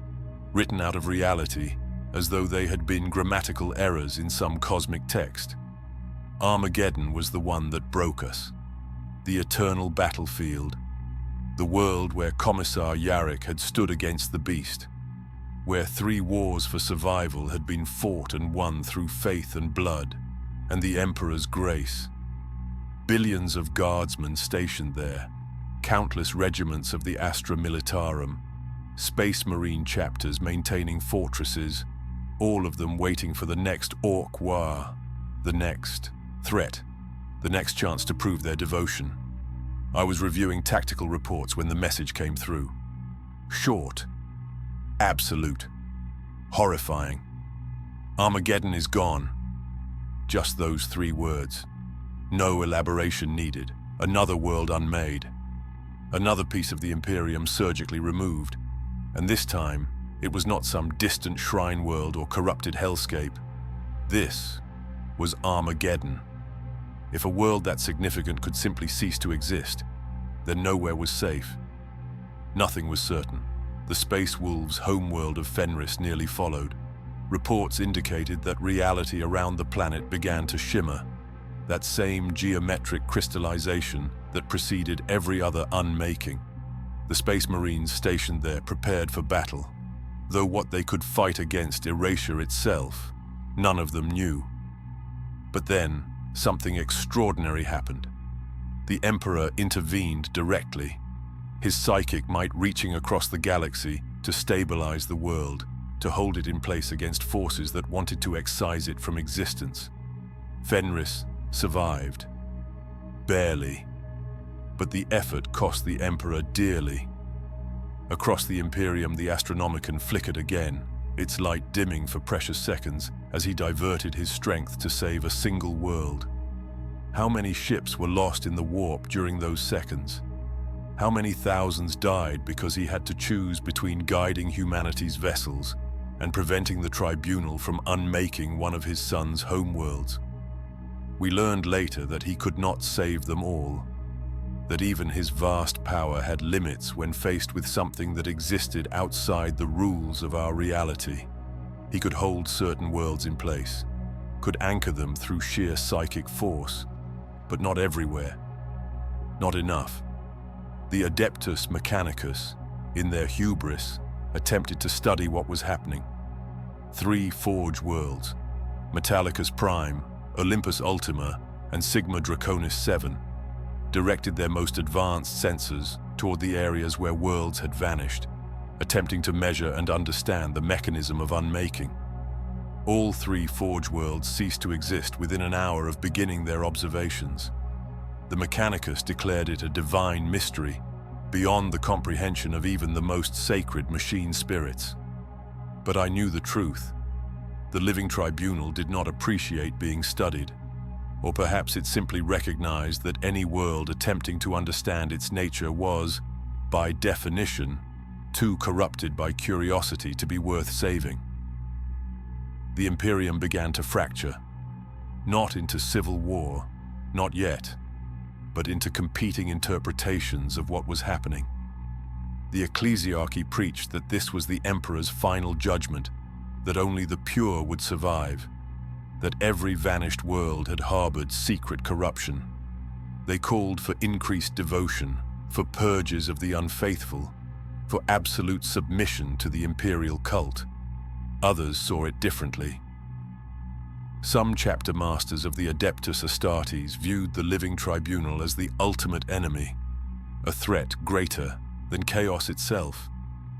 written out of reality as though they had been grammatical errors in some cosmic text. Armageddon was the one that broke us. The eternal battlefield. The world where Commissar Yarrick had stood against the beast. Where 3 wars for survival had been fought and won through faith and blood, and the Emperor's grace. Billions of guardsmen stationed there, countless regiments of the Astra Militarum, Space Marine chapters maintaining fortresses, all of them waiting for the next Orc War, the next threat, the next chance to prove their devotion. I was reviewing tactical reports when the message came through. Short, absolute, horrifying. Armageddon is gone. Just those 3 words. No elaboration needed. Another world unmade. Another piece of the Imperium surgically removed. And this time, it was not some distant shrine world or corrupted hellscape. This was Armageddon. If a world that significant could simply cease to exist, then nowhere was safe. Nothing was certain. The Space Wolves' homeworld of Fenris nearly followed. Reports indicated that reality around the planet began to shimmer, that same geometric crystallization that preceded every other unmaking. The Space Marines stationed there prepared for battle, though what they could fight against erasure itself, none of them knew. But then, something extraordinary happened. The Emperor intervened directly, his psychic might reaching across the galaxy to stabilize the world, to hold it in place against forces that wanted to excise it from existence. Fenris survived. Barely. But the effort cost the Emperor dearly. Across the Imperium, the Astronomicon flickered again, its light dimming for precious seconds as he diverted his strength to save a single world. How many ships were lost in the warp during those seconds? How many thousands died because he had to choose between guiding humanity's vessels and preventing the Tribunal from unmaking one of his son's homeworlds? We learned later that he could not save them all, that even his vast power had limits when faced with something that existed outside the rules of our reality. He could hold certain worlds in place, could anchor them through sheer psychic force, but not everywhere. Not enough. The Adeptus Mechanicus, in their hubris, attempted to study what was happening. 3 Forge worlds, Metallicus Prime, Olympus Ultima, and Sigma Draconis 7 directed their most advanced sensors toward the areas where worlds had vanished, attempting to measure and understand the mechanism of unmaking. All three Forge worlds ceased to exist within an hour of beginning their observations. The Mechanicus declared it a divine mystery, beyond the comprehension of even the most sacred machine spirits. But I knew the truth. The living tribunal did not appreciate being studied, or perhaps it simply recognized that any world attempting to understand its nature was, by definition, too corrupted by curiosity to be worth saving. The Imperium began to fracture, not into civil war, not yet, but into competing interpretations of what was happening. The ecclesiarchy preached that this was the emperor's final judgment, that only the pure would survive, that every vanished world had harbored secret corruption. They called for increased devotion, for purges of the unfaithful, for absolute submission to the imperial cult. Others saw it differently. Some chapter masters of the Adeptus Astartes viewed the living tribunal as the ultimate enemy, a threat greater than chaos itself,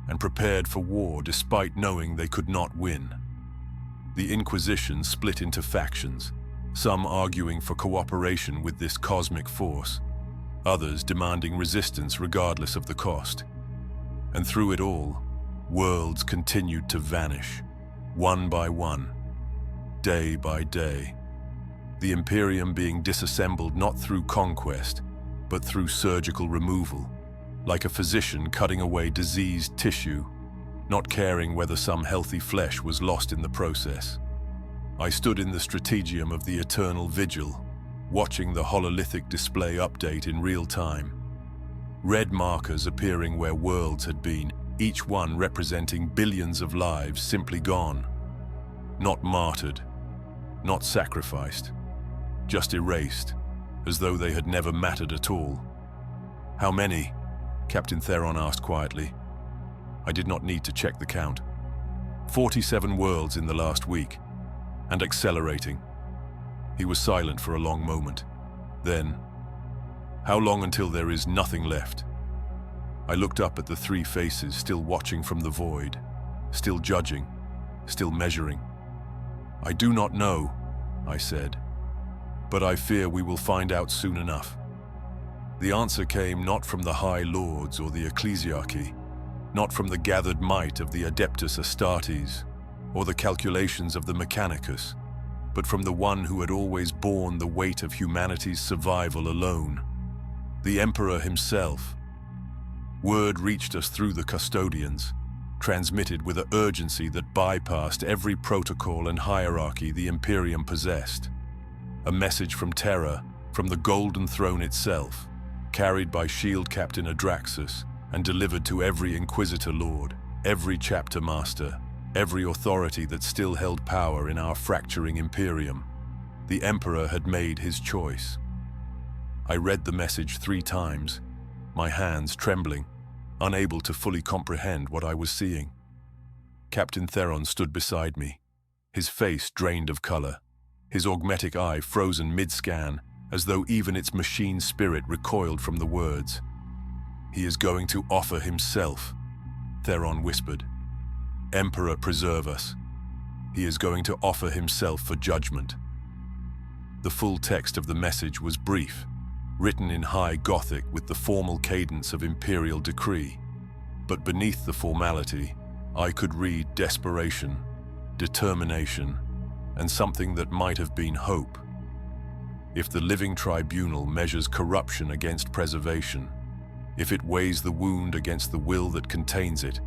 and prepared for war despite knowing they could not win. The Inquisition split into factions, some arguing for cooperation with this cosmic force, others demanding resistance regardless of the cost. And through it all, worlds continued to vanish, one by one, day by day. The Imperium being disassembled not through conquest, but through surgical removal, like a physician cutting away diseased tissue, not caring whether some healthy flesh was lost in the process. I stood in the strategium of the Eternal Vigil, watching the hololithic display update in real time. Red markers appearing where worlds had been, each one representing billions of lives simply gone. Not martyred, not sacrificed, just erased, as though they had never mattered at all. "How many?" Captain Theron asked quietly. I did not need to check the count. 47 worlds in the last week, and accelerating. He was silent for a long moment. Then, "How long until there is nothing left?" I looked up at the three faces still watching from the void, still judging, still measuring. "I do not know," I said, "but I fear we will find out soon enough." The answer came not from the High Lords or the ecclesiarchy, not from the gathered might of the Adeptus Astartes, or the calculations of the Mechanicus, but from the one who had always borne the weight of humanity's survival alone, the Emperor himself. Word reached us through the custodians, transmitted with an urgency that bypassed every protocol and hierarchy the Imperium possessed. A message from Terra, from the Golden Throne itself, carried by Shield Captain Adraxus, and delivered to every Inquisitor Lord, every Chapter Master, every authority that still held power in our fracturing Imperium. The Emperor had made his choice. I read the message 3 times, my hands trembling, unable to fully comprehend what I was seeing. Captain Theron stood beside me, his face drained of color, his augmetic eye frozen mid-scan, as though even its machine spirit recoiled from the words. "He is going to offer himself," Theron whispered. "Emperor, preserve us. He is going to offer himself for judgment." The full text of the message was brief, written in High Gothic with the formal cadence of imperial decree. But beneath the formality, I could read desperation, determination, and something that might have been hope. If the living tribunal measures corruption against preservation, if it weighs the wound against the will that contains it,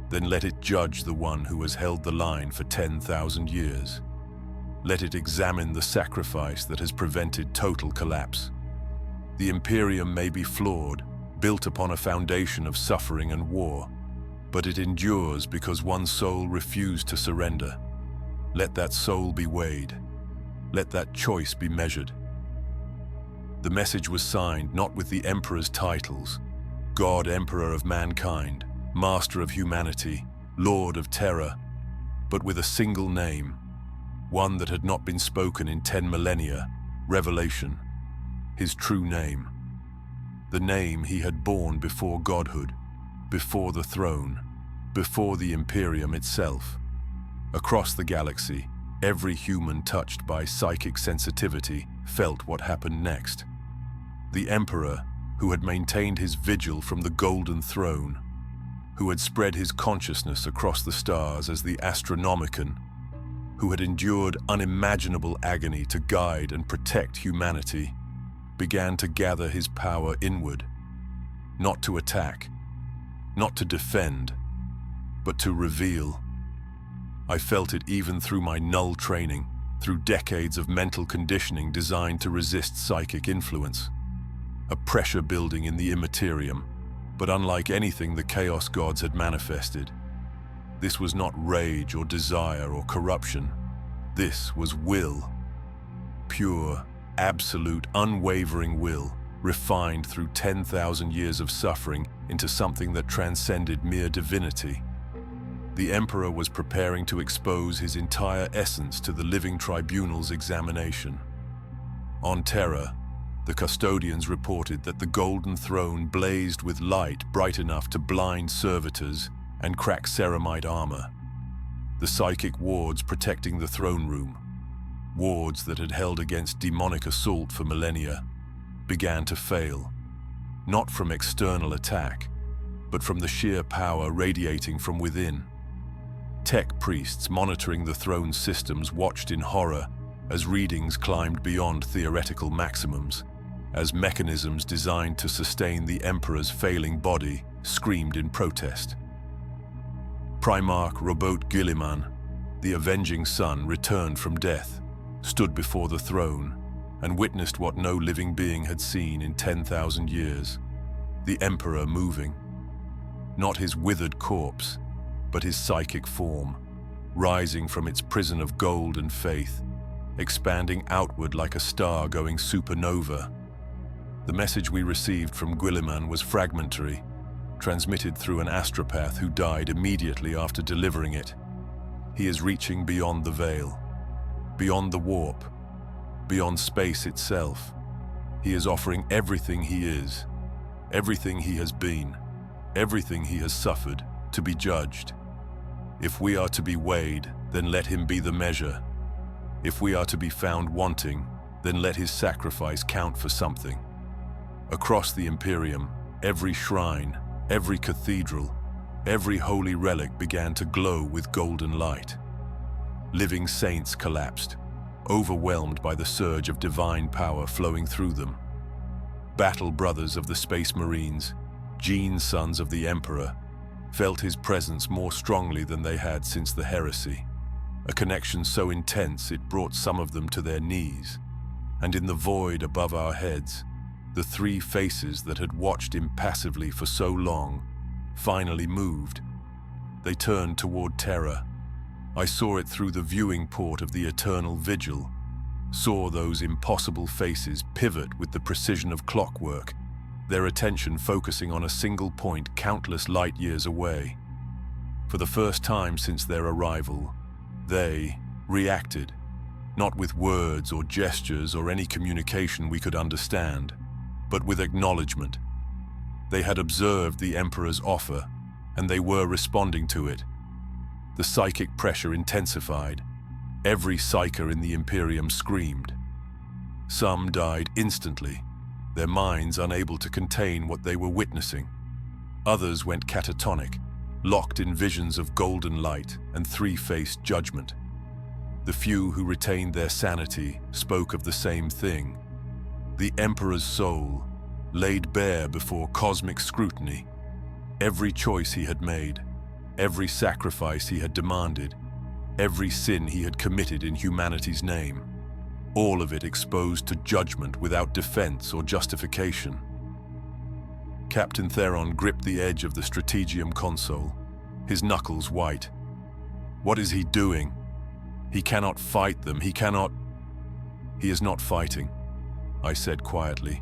then let it judge the one who has held the line for 10,000 years. Let it examine the sacrifice that has prevented total collapse. The Imperium may be flawed, built upon a foundation of suffering and war, but it endures because one soul refused to surrender. Let that soul be weighed. Let that choice be measured. The message was signed not with the Emperor's titles, God Emperor of Mankind, Master of Humanity, Lord of Terror, but with a single name, one that had not been spoken in 10 millennia, revelation, his true name. The name he had borne before godhood, before the throne, before the Imperium itself. Across the galaxy, every human touched by psychic sensitivity felt what happened next. The Emperor, who had maintained his vigil from the Golden Throne, who had spread his consciousness across the stars as the Astronomicon, who had endured unimaginable agony to guide and protect humanity, began to gather his power inward, not to attack, not to defend, but to reveal. I felt it even through my null training, through decades of mental conditioning designed to resist psychic influence. A pressure building in the immaterium, but unlike anything the Chaos Gods had manifested. This was not rage or desire or corruption. This was will. Pure, absolute, unwavering will, refined through 10,000 years of suffering into something that transcended mere divinity. The Emperor was preparing to expose his entire essence to the living Tribunal's examination. On Terra, the custodians reported that the Golden Throne blazed with light bright enough to blind servitors and crack ceramite armor. The psychic wards protecting the throne room, wards that had held against demonic assault for millennia, began to fail, not from external attack, but from the sheer power radiating from within. Tech priests monitoring the throne's systems watched in horror as readings climbed beyond theoretical maximums, as mechanisms designed to sustain the Emperor's failing body screamed in protest. Primarch Robot Guilliman, the avenging son, returned from death, stood before the throne, and witnessed what no living being had seen in 10,000 years. The Emperor moving. Not his withered corpse, but his psychic form, rising from its prison of gold and faith, expanding outward like a star going supernova. The message we received from Guilliman was fragmentary, transmitted through an astropath who died immediately after delivering it. He is reaching beyond the veil, beyond the warp, beyond space itself. He is offering everything he is, everything he has been, everything he has suffered, to be judged. If we are to be weighed, then let him be the measure. If we are to be found wanting, then let his sacrifice count for something. Across the Imperium, every shrine, every cathedral, every holy relic began to glow with golden light. Living saints collapsed, overwhelmed by the surge of divine power flowing through them. Battle brothers of the Space Marines, gene sons of the Emperor, felt his presence more strongly than they had since the heresy. A connection so intense it brought some of them to their knees. And in the void above our heads, the three faces that had watched impassively for so long finally moved. They turned toward Terra. I saw it through the viewing port of the eternal vigil, saw those impossible faces pivot with the precision of clockwork, their attention focusing on a single point countless light years away. For the first time since their arrival, they reacted, not with words or gestures or any communication we could understand, but with acknowledgement. They had observed the Emperor's offer, and they were responding to it. The psychic pressure intensified. Every psyker in the Imperium screamed. Some died instantly, their minds unable to contain what they were witnessing. Others went catatonic, locked in visions of golden light and three-faced judgment. The few who retained their sanity spoke of the same thing. The Emperor's soul, laid bare before cosmic scrutiny. Every choice he had made, every sacrifice he had demanded, every sin he had committed in humanity's name, all of it exposed to judgment without defense or justification. Captain Theron gripped the edge of the Strategium console, his knuckles white. What is he doing? He cannot fight them, he cannot... He is not fighting, I said quietly,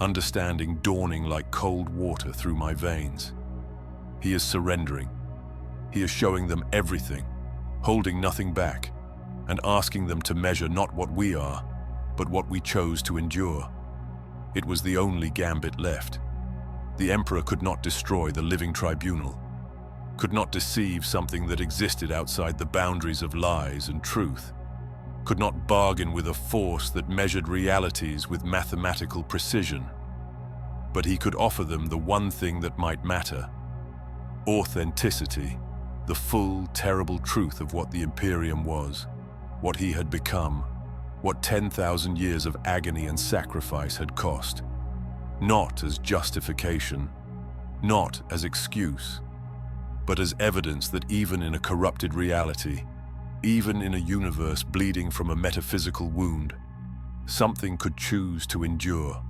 understanding dawning like cold water through my veins. He is surrendering. He is showing them everything, holding nothing back, and asking them to measure not what we are, but what we chose to endure. It was the only gambit left. The Emperor could not destroy the living tribunal, could not deceive something that existed outside the boundaries of lies and truth, could not bargain with a force that measured realities with mathematical precision. But he could offer them the one thing that might matter: authenticity, the full, terrible truth of what the Imperium was, what he had become, what 10,000 years of agony and sacrifice had cost. Not as justification, not as excuse, but as evidence that even in a corrupted reality, even in a universe bleeding from a metaphysical wound, something could choose to endure.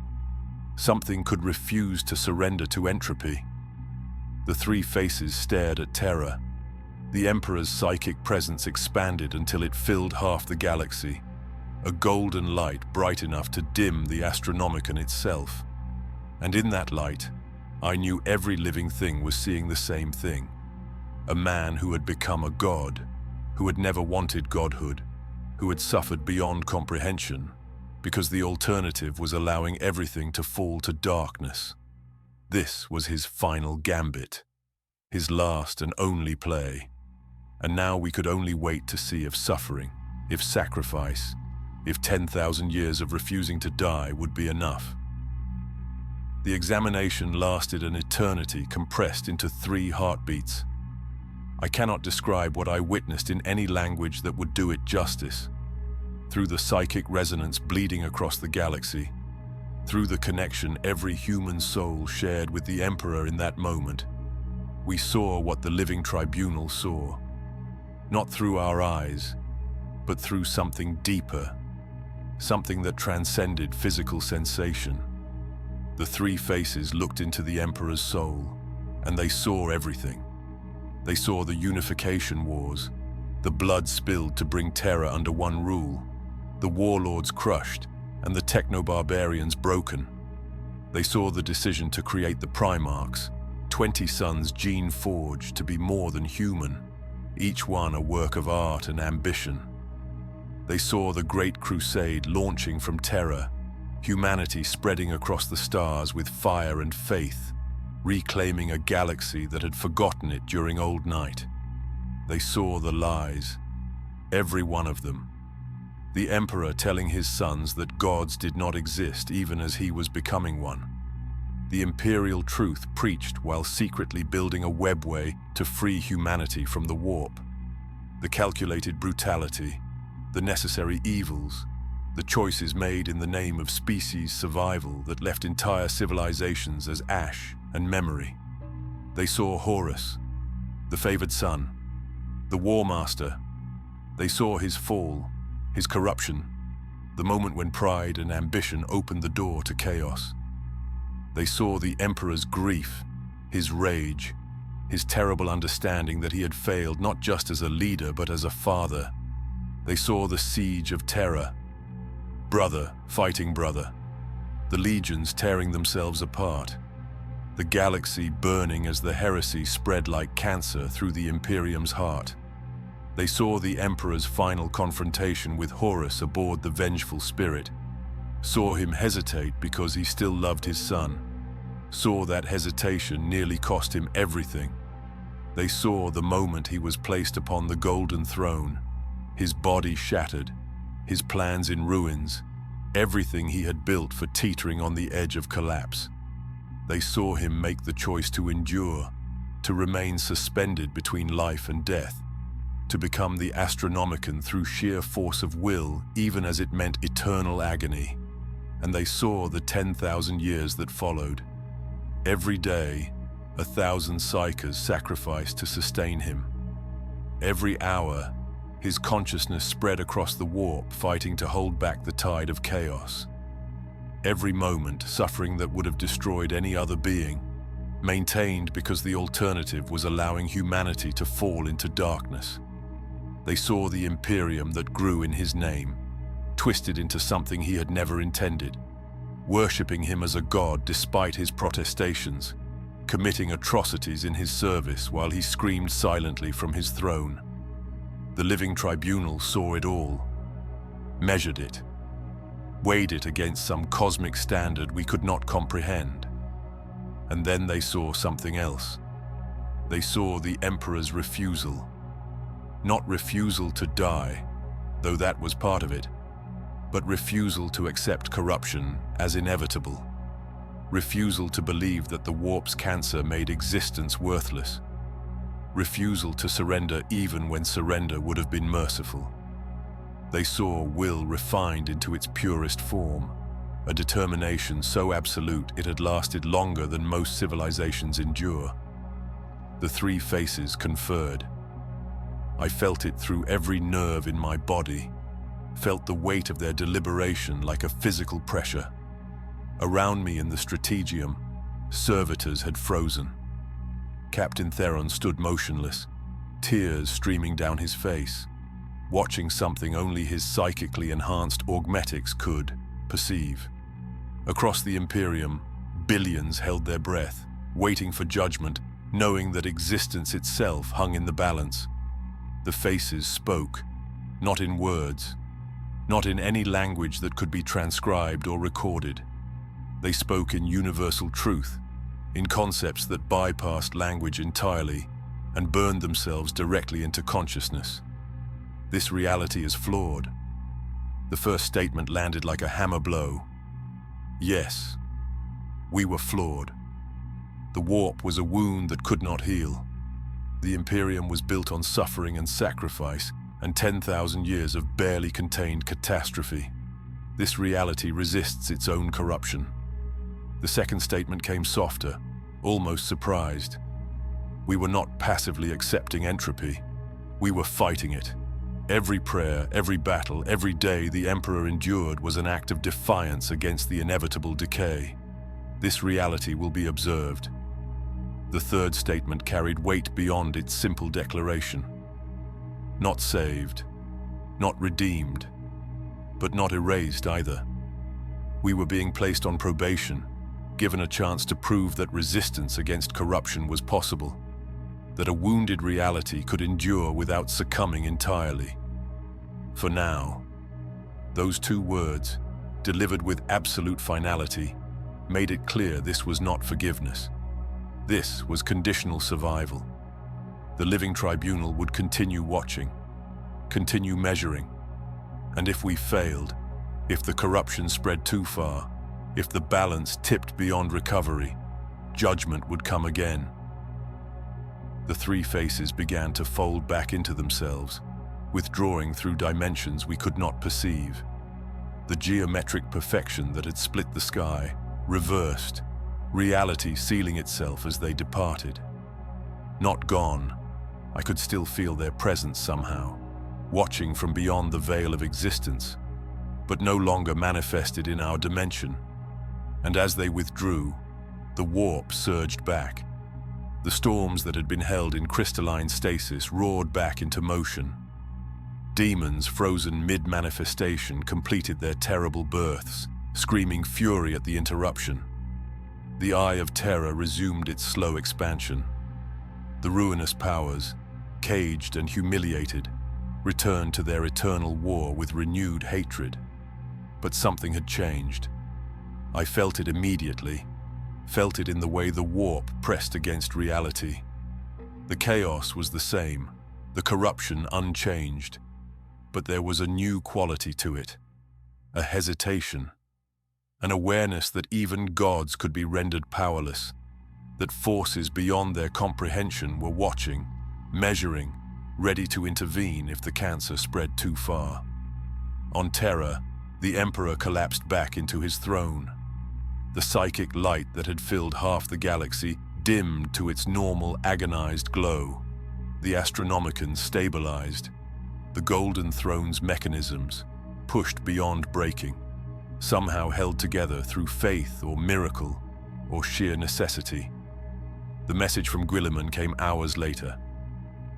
Something could refuse to surrender to entropy. The three faces stared at terror. The Emperor's psychic presence expanded until it filled half the galaxy, a golden light bright enough to dim the Astronomicon itself. And in that light, I knew every living thing was seeing the same thing. A man who had become a god, who had never wanted godhood, who had suffered beyond comprehension, because the alternative was allowing everything to fall to darkness. This was his final gambit, his last and only play. And now we could only wait to see if suffering, if sacrifice, if 10,000 years of refusing to die would be enough. The examination lasted an eternity compressed into 3 heartbeats. I cannot describe what I witnessed in any language that would do it justice. Through the psychic resonance bleeding across the galaxy, through the connection every human soul shared with the Emperor in that moment, we saw what the living tribunal saw. Not through our eyes, but through something deeper, something that transcended physical sensation. The three faces looked into the Emperor's soul, and they saw everything. They saw the unification wars, the blood spilled to bring terror under one rule, the warlords crushed, and the techno-barbarians broken. They saw the decision to create the Primarchs, 20 sons gene-forged to be more than human, each one a work of art and ambition. They saw the Great Crusade launching from terror, humanity spreading across the stars with fire and faith, reclaiming a galaxy that had forgotten it during Old Night. They saw the lies, every one of them. The Emperor telling his sons that gods did not exist even as he was becoming one. The imperial truth preached while secretly building a webway to free humanity from the warp. The calculated brutality, the necessary evils, the choices made in the name of species survival that left entire civilizations as ash and memory. They saw Horus, the favored son, the War Master. They saw his fall, his corruption, the moment when pride and ambition opened the door to chaos. They saw the Emperor's grief, his rage, his terrible understanding that he had failed not just as a leader but as a father. They saw the siege of terror, brother fighting brother, the legions tearing themselves apart, the galaxy burning as the heresy spread like cancer through the Imperium's heart. They saw the Emperor's final confrontation with Horus aboard the vengeful spirit, saw him hesitate because he still loved his son, saw that hesitation nearly cost him everything. They saw the moment he was placed upon the golden throne, his body shattered, his plans in ruins, everything he had built for teetering on the edge of collapse. They saw him make the choice to endure, to remain suspended between life and death, to become the Astronomicon through sheer force of will, even as it meant eternal agony. And they saw the 10,000 years that followed. Every day, 1,000 psychers sacrificed to sustain him. Every hour, his consciousness spread across the warp, fighting to hold back the tide of chaos. Every moment, suffering that would have destroyed any other being, maintained because the alternative was allowing humanity to fall into darkness. They saw the Imperium that grew in his name, twisted into something he had never intended, worshipping him as a god despite his protestations, committing atrocities in his service while he screamed silently from his throne. The living tribunal saw it all, measured it, weighed it against some cosmic standard we could not comprehend. And then they saw something else. They saw the Emperor's refusal. Not refusal to die, though that was part of it, but refusal to accept corruption as inevitable. Refusal to believe that the warp's cancer made existence worthless. Refusal to surrender even when surrender would have been merciful. They saw will refined into its purest form, a determination so absolute it had lasted longer than most civilizations endure. The three faces conferred. I felt it through every nerve in my body, felt the weight of their deliberation like a physical pressure. Around me in the strategium, servitors had frozen. Captain Theron stood motionless, tears streaming down his face, watching something only his psychically enhanced augmetics could perceive. Across the Imperium, billions held their breath, waiting for judgment, knowing that existence itself hung in the balance. The faces spoke, not in words, not in any language that could be transcribed or recorded. They spoke in universal truth, in concepts that bypassed language entirely and burned themselves directly into consciousness. This reality is flawed. The first statement landed like a hammer blow. Yes, we were flawed. The warp was a wound that could not heal. The Imperium was built on suffering and sacrifice, and 10,000 years of barely contained catastrophe. This reality resists its own corruption. The second statement came softer, almost surprised. We were not passively accepting entropy. We were fighting it. Every prayer, every battle, every day the Emperor endured was an act of defiance against the inevitable decay. This reality will be observed. The third statement carried weight beyond its simple declaration. Not saved, not redeemed, but not erased either. We were being placed on probation, given a chance to prove that resistance against corruption was possible, that a wounded reality could endure without succumbing entirely. For now, those two words, delivered with absolute finality, made it clear this was not forgiveness. This was conditional survival. The living tribunal would continue watching, continue measuring, and if we failed, if the corruption spread too far, if the balance tipped beyond recovery, judgment would come again. The three faces began to fold back into themselves, withdrawing through dimensions we could not perceive. The geometric perfection that had split the sky reversed, reality sealing itself as they departed. Not gone, I could still feel their presence somehow, watching from beyond the veil of existence, but no longer manifested in our dimension. And as they withdrew, the warp surged back. The storms that had been held in crystalline stasis roared back into motion. Demons frozen mid-manifestation completed their terrible births, screaming fury at the interruption. The Eye of Terror resumed its slow expansion. The ruinous powers, caged and humiliated, returned to their eternal war with renewed hatred. But something had changed. I felt it immediately, felt it in the way the warp pressed against reality. The chaos was the same, the corruption unchanged, but there was a new quality to it, a hesitation, an awareness that even gods could be rendered powerless, that forces beyond their comprehension were watching, measuring, ready to intervene if the cancer spread too far. On Terra, the Emperor collapsed back into his throne. The psychic light that had filled half the galaxy dimmed to its normal agonized glow. The Astronomicons stabilized. The Golden Throne's mechanisms, pushed beyond breaking, somehow held together through faith or miracle or sheer necessity. The message from Guilliman came hours later.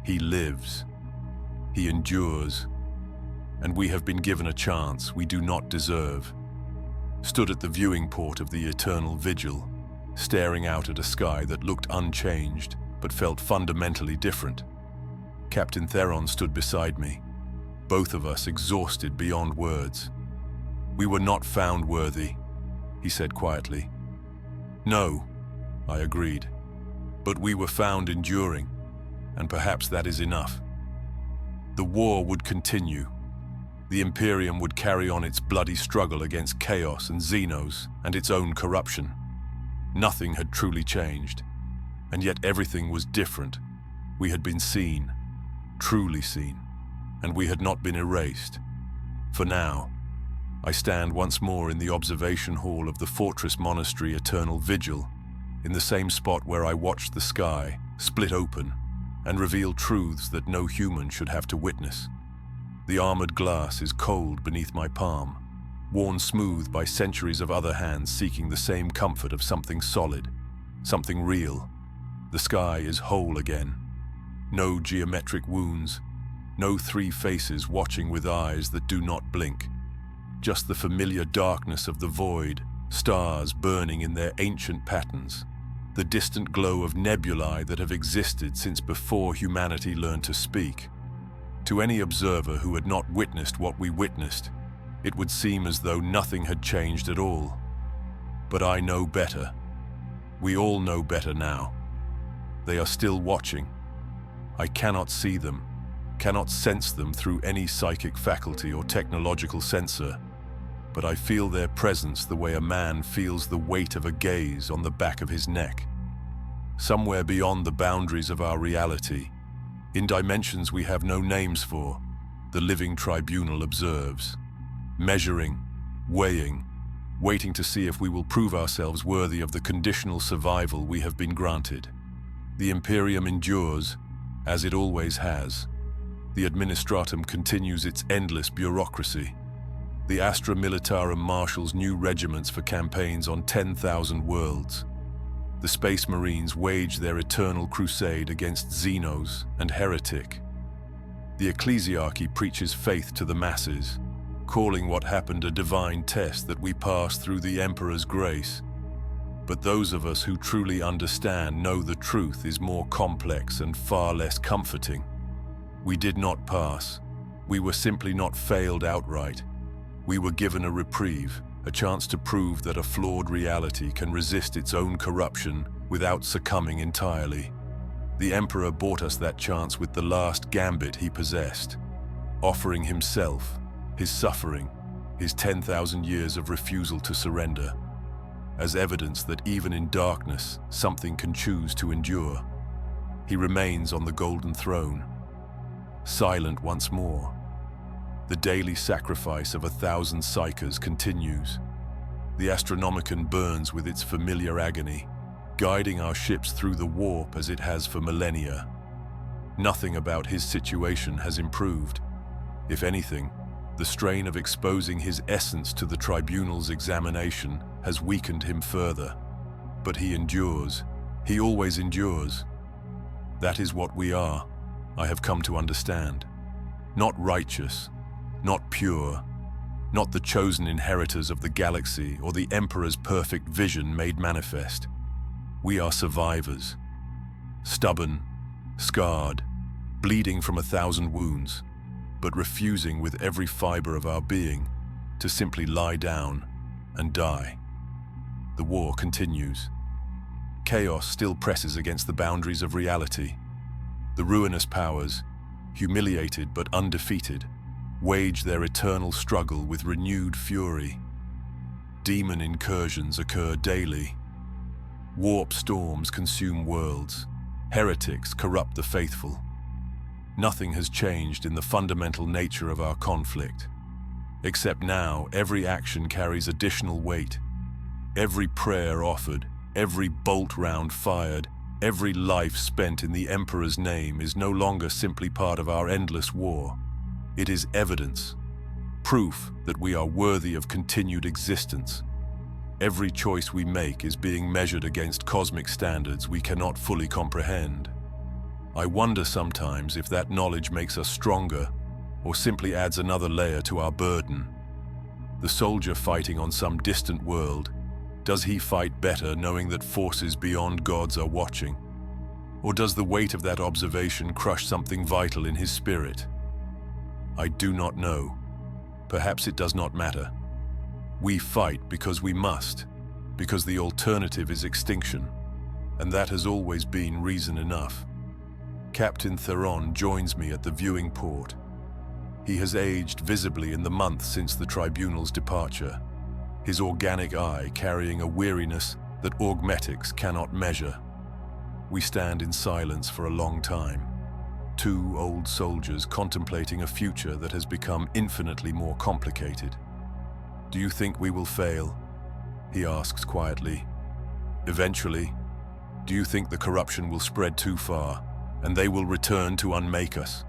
He lives. He endures. And we have been given a chance we do not deserve. Stood at the viewing port of the eternal vigil, staring out at a sky that looked unchanged but felt fundamentally different. Captain Theron stood beside me, both of us exhausted beyond words. "We were not found worthy," he said quietly. "No," I agreed, "but we were found enduring, and perhaps that is enough." The war would continue. The Imperium would carry on its bloody struggle against chaos and Xenos and its own corruption. Nothing had truly changed, and yet everything was different. We had been seen, truly seen, and we had not been erased. For now, I stand once more in the observation hall of the Fortress Monastery Eternal Vigil, in the same spot where I watched the sky split open and reveal truths that no human should have to witness. The armored glass is cold beneath my palm, worn smooth by centuries of other hands seeking the same comfort of something solid, something real. The sky is whole again. No geometric wounds, no three faces watching with eyes that do not blink. Just the familiar darkness of the void, stars burning in their ancient patterns, the distant glow of nebulae that have existed since before humanity learned to speak. To any observer who had not witnessed what we witnessed, it would seem as though nothing had changed at all. But I know better. We all know better now. They are still watching. I cannot see them, cannot sense them through any psychic faculty or technological sensor, but I feel their presence the way a man feels the weight of a gaze on the back of his neck. Somewhere beyond the boundaries of our reality, in dimensions we have no names for, the living tribunal observes, measuring, weighing, waiting to see if we will prove ourselves worthy of the conditional survival we have been granted. The Imperium endures, as it always has. The Administratum continues its endless bureaucracy. The Astra Militarum marshals new regiments for campaigns on 10,000 worlds. The Space Marines wage their eternal crusade against Xenos and Heretic. The Ecclesiarchy preaches faith to the masses, calling what happened a divine test that we pass through the Emperor's grace. But those of us who truly understand know the truth is more complex and far less comforting. We did not pass. We were simply not failed outright. We were given a reprieve, a chance to prove that a flawed reality can resist its own corruption without succumbing entirely. The Emperor bought us that chance with the last gambit he possessed, offering himself, his suffering, his 10,000 years of refusal to surrender, as evidence that even in darkness, something can choose to endure. He remains on the golden throne, silent once more. The daily sacrifice of 1,000 psychers continues. The Astronomicon burns with its familiar agony, guiding our ships through the warp as it has for millennia. Nothing about his situation has improved. If anything, the strain of exposing his essence to the tribunal's examination has weakened him further. But he endures. He always endures. That is what we are, I have come to understand. Not righteous, not pure, not the chosen inheritors of the galaxy or the Emperor's perfect vision made manifest. We are survivors, stubborn, scarred, bleeding from 1,000 wounds, but refusing with every fiber of our being to simply lie down and die. The war continues. Chaos still presses against the boundaries of reality. The ruinous powers, humiliated but undefeated, wage their eternal struggle with renewed fury. Demon incursions occur daily. Warp storms consume worlds. Heretics corrupt the faithful. Nothing has changed in the fundamental nature of our conflict. Except now, every action carries additional weight. Every prayer offered, every bolt round fired, every life spent in the Emperor's name is no longer simply part of our endless war. It is evidence, proof that we are worthy of continued existence. Every choice we make is being measured against cosmic standards we cannot fully comprehend. I wonder sometimes if that knowledge makes us stronger or simply adds another layer to our burden. The soldier fighting on some distant world, does he fight better knowing that forces beyond gods are watching? Or does the weight of that observation crush something vital in his spirit? I do not know. Perhaps it does not matter. We fight because we must, because the alternative is extinction, and that has always been reason enough. Captain Theron joins me at the viewing port. He has aged visibly in the month since the Tribunal's departure, his organic eye carrying a weariness that augmetics cannot measure. We stand in silence for a long time, two old soldiers contemplating a future that has become infinitely more complicated. "Do you think we will fail?" he asks quietly. "Eventually, do you think the corruption will spread too far, and they will return to unmake us?"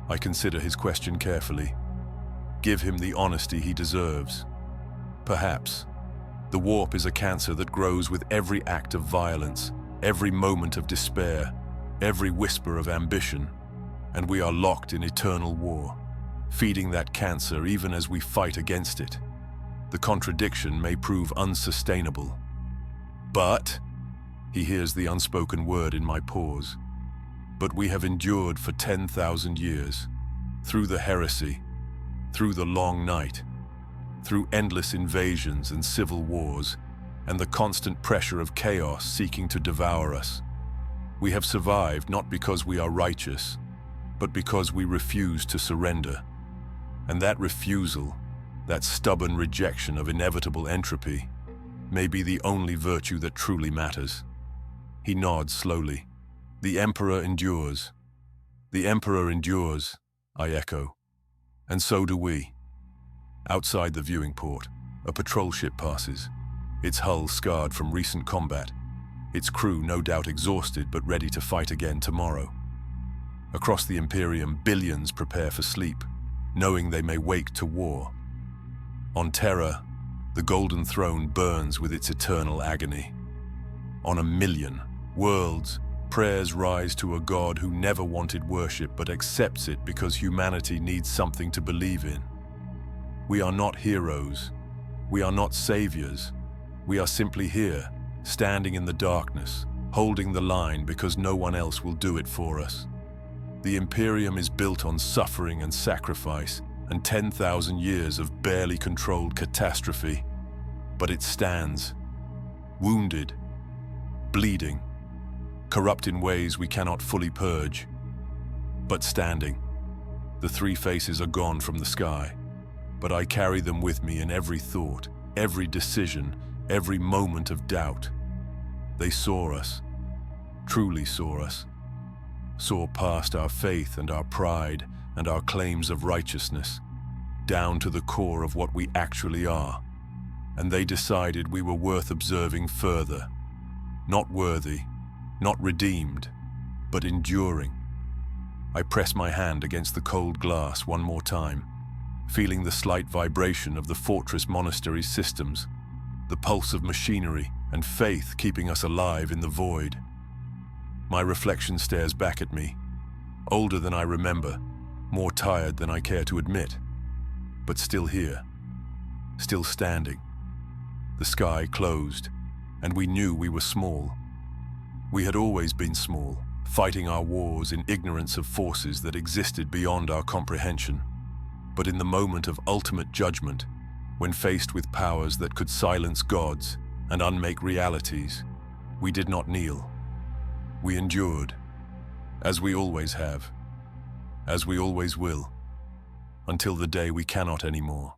I consider his question carefully. Give him the honesty he deserves. Perhaps. The warp is a cancer that grows with every act of violence, every moment of despair, every whisper of ambition, and we are locked in eternal war, feeding that cancer even as we fight against it. The contradiction may prove unsustainable. But, he hears the unspoken word in my pause, but we have endured for 10,000 years, through the heresy, through the long night, through endless invasions and civil wars, and the constant pressure of chaos seeking to devour us. We have survived not because we are righteous, but because we refuse to surrender. And that refusal, that stubborn rejection of inevitable entropy, may be the only virtue that truly matters. He nods slowly. The Emperor endures. The Emperor endures, I echo. And so do we. Outside the viewing port, a patrol ship passes, its hull scarred from recent combat, its crew no doubt exhausted but ready to fight again tomorrow. Across the Imperium, billions prepare for sleep, knowing they may wake to war. On Terra, the Golden Throne burns with its eternal agony. On a million worlds, prayers rise to a God who never wanted worship but accepts it because humanity needs something to believe in. We are not heroes. We are not saviors. We are simply here, standing in the darkness, holding the line because no one else will do it for us. The Imperium is built on suffering and sacrifice and 10,000 years of barely controlled catastrophe, but it stands, wounded, bleeding, corrupt in ways we cannot fully purge, but standing. The three faces are gone from the sky, but I carry them with me in every thought, every decision, every moment of doubt. They saw us, truly saw us, saw past our faith and our pride and our claims of righteousness, down to the core of what we actually are, and they decided we were worth observing further, not worthy, not redeemed, but enduring. I press my hand against the cold glass one more time, feeling the slight vibration of the fortress monastery's systems, the pulse of machinery and faith keeping us alive in the void. My reflection stares back at me, older than I remember, more tired than I care to admit, but still here, still standing. The sky closed, and we knew we were small. We had always been small, fighting our wars in ignorance of forces that existed beyond our comprehension. But in the moment of ultimate judgment, when faced with powers that could silence gods and unmake realities, we did not kneel. We endured, as we always have, as we always will, until the day we cannot anymore.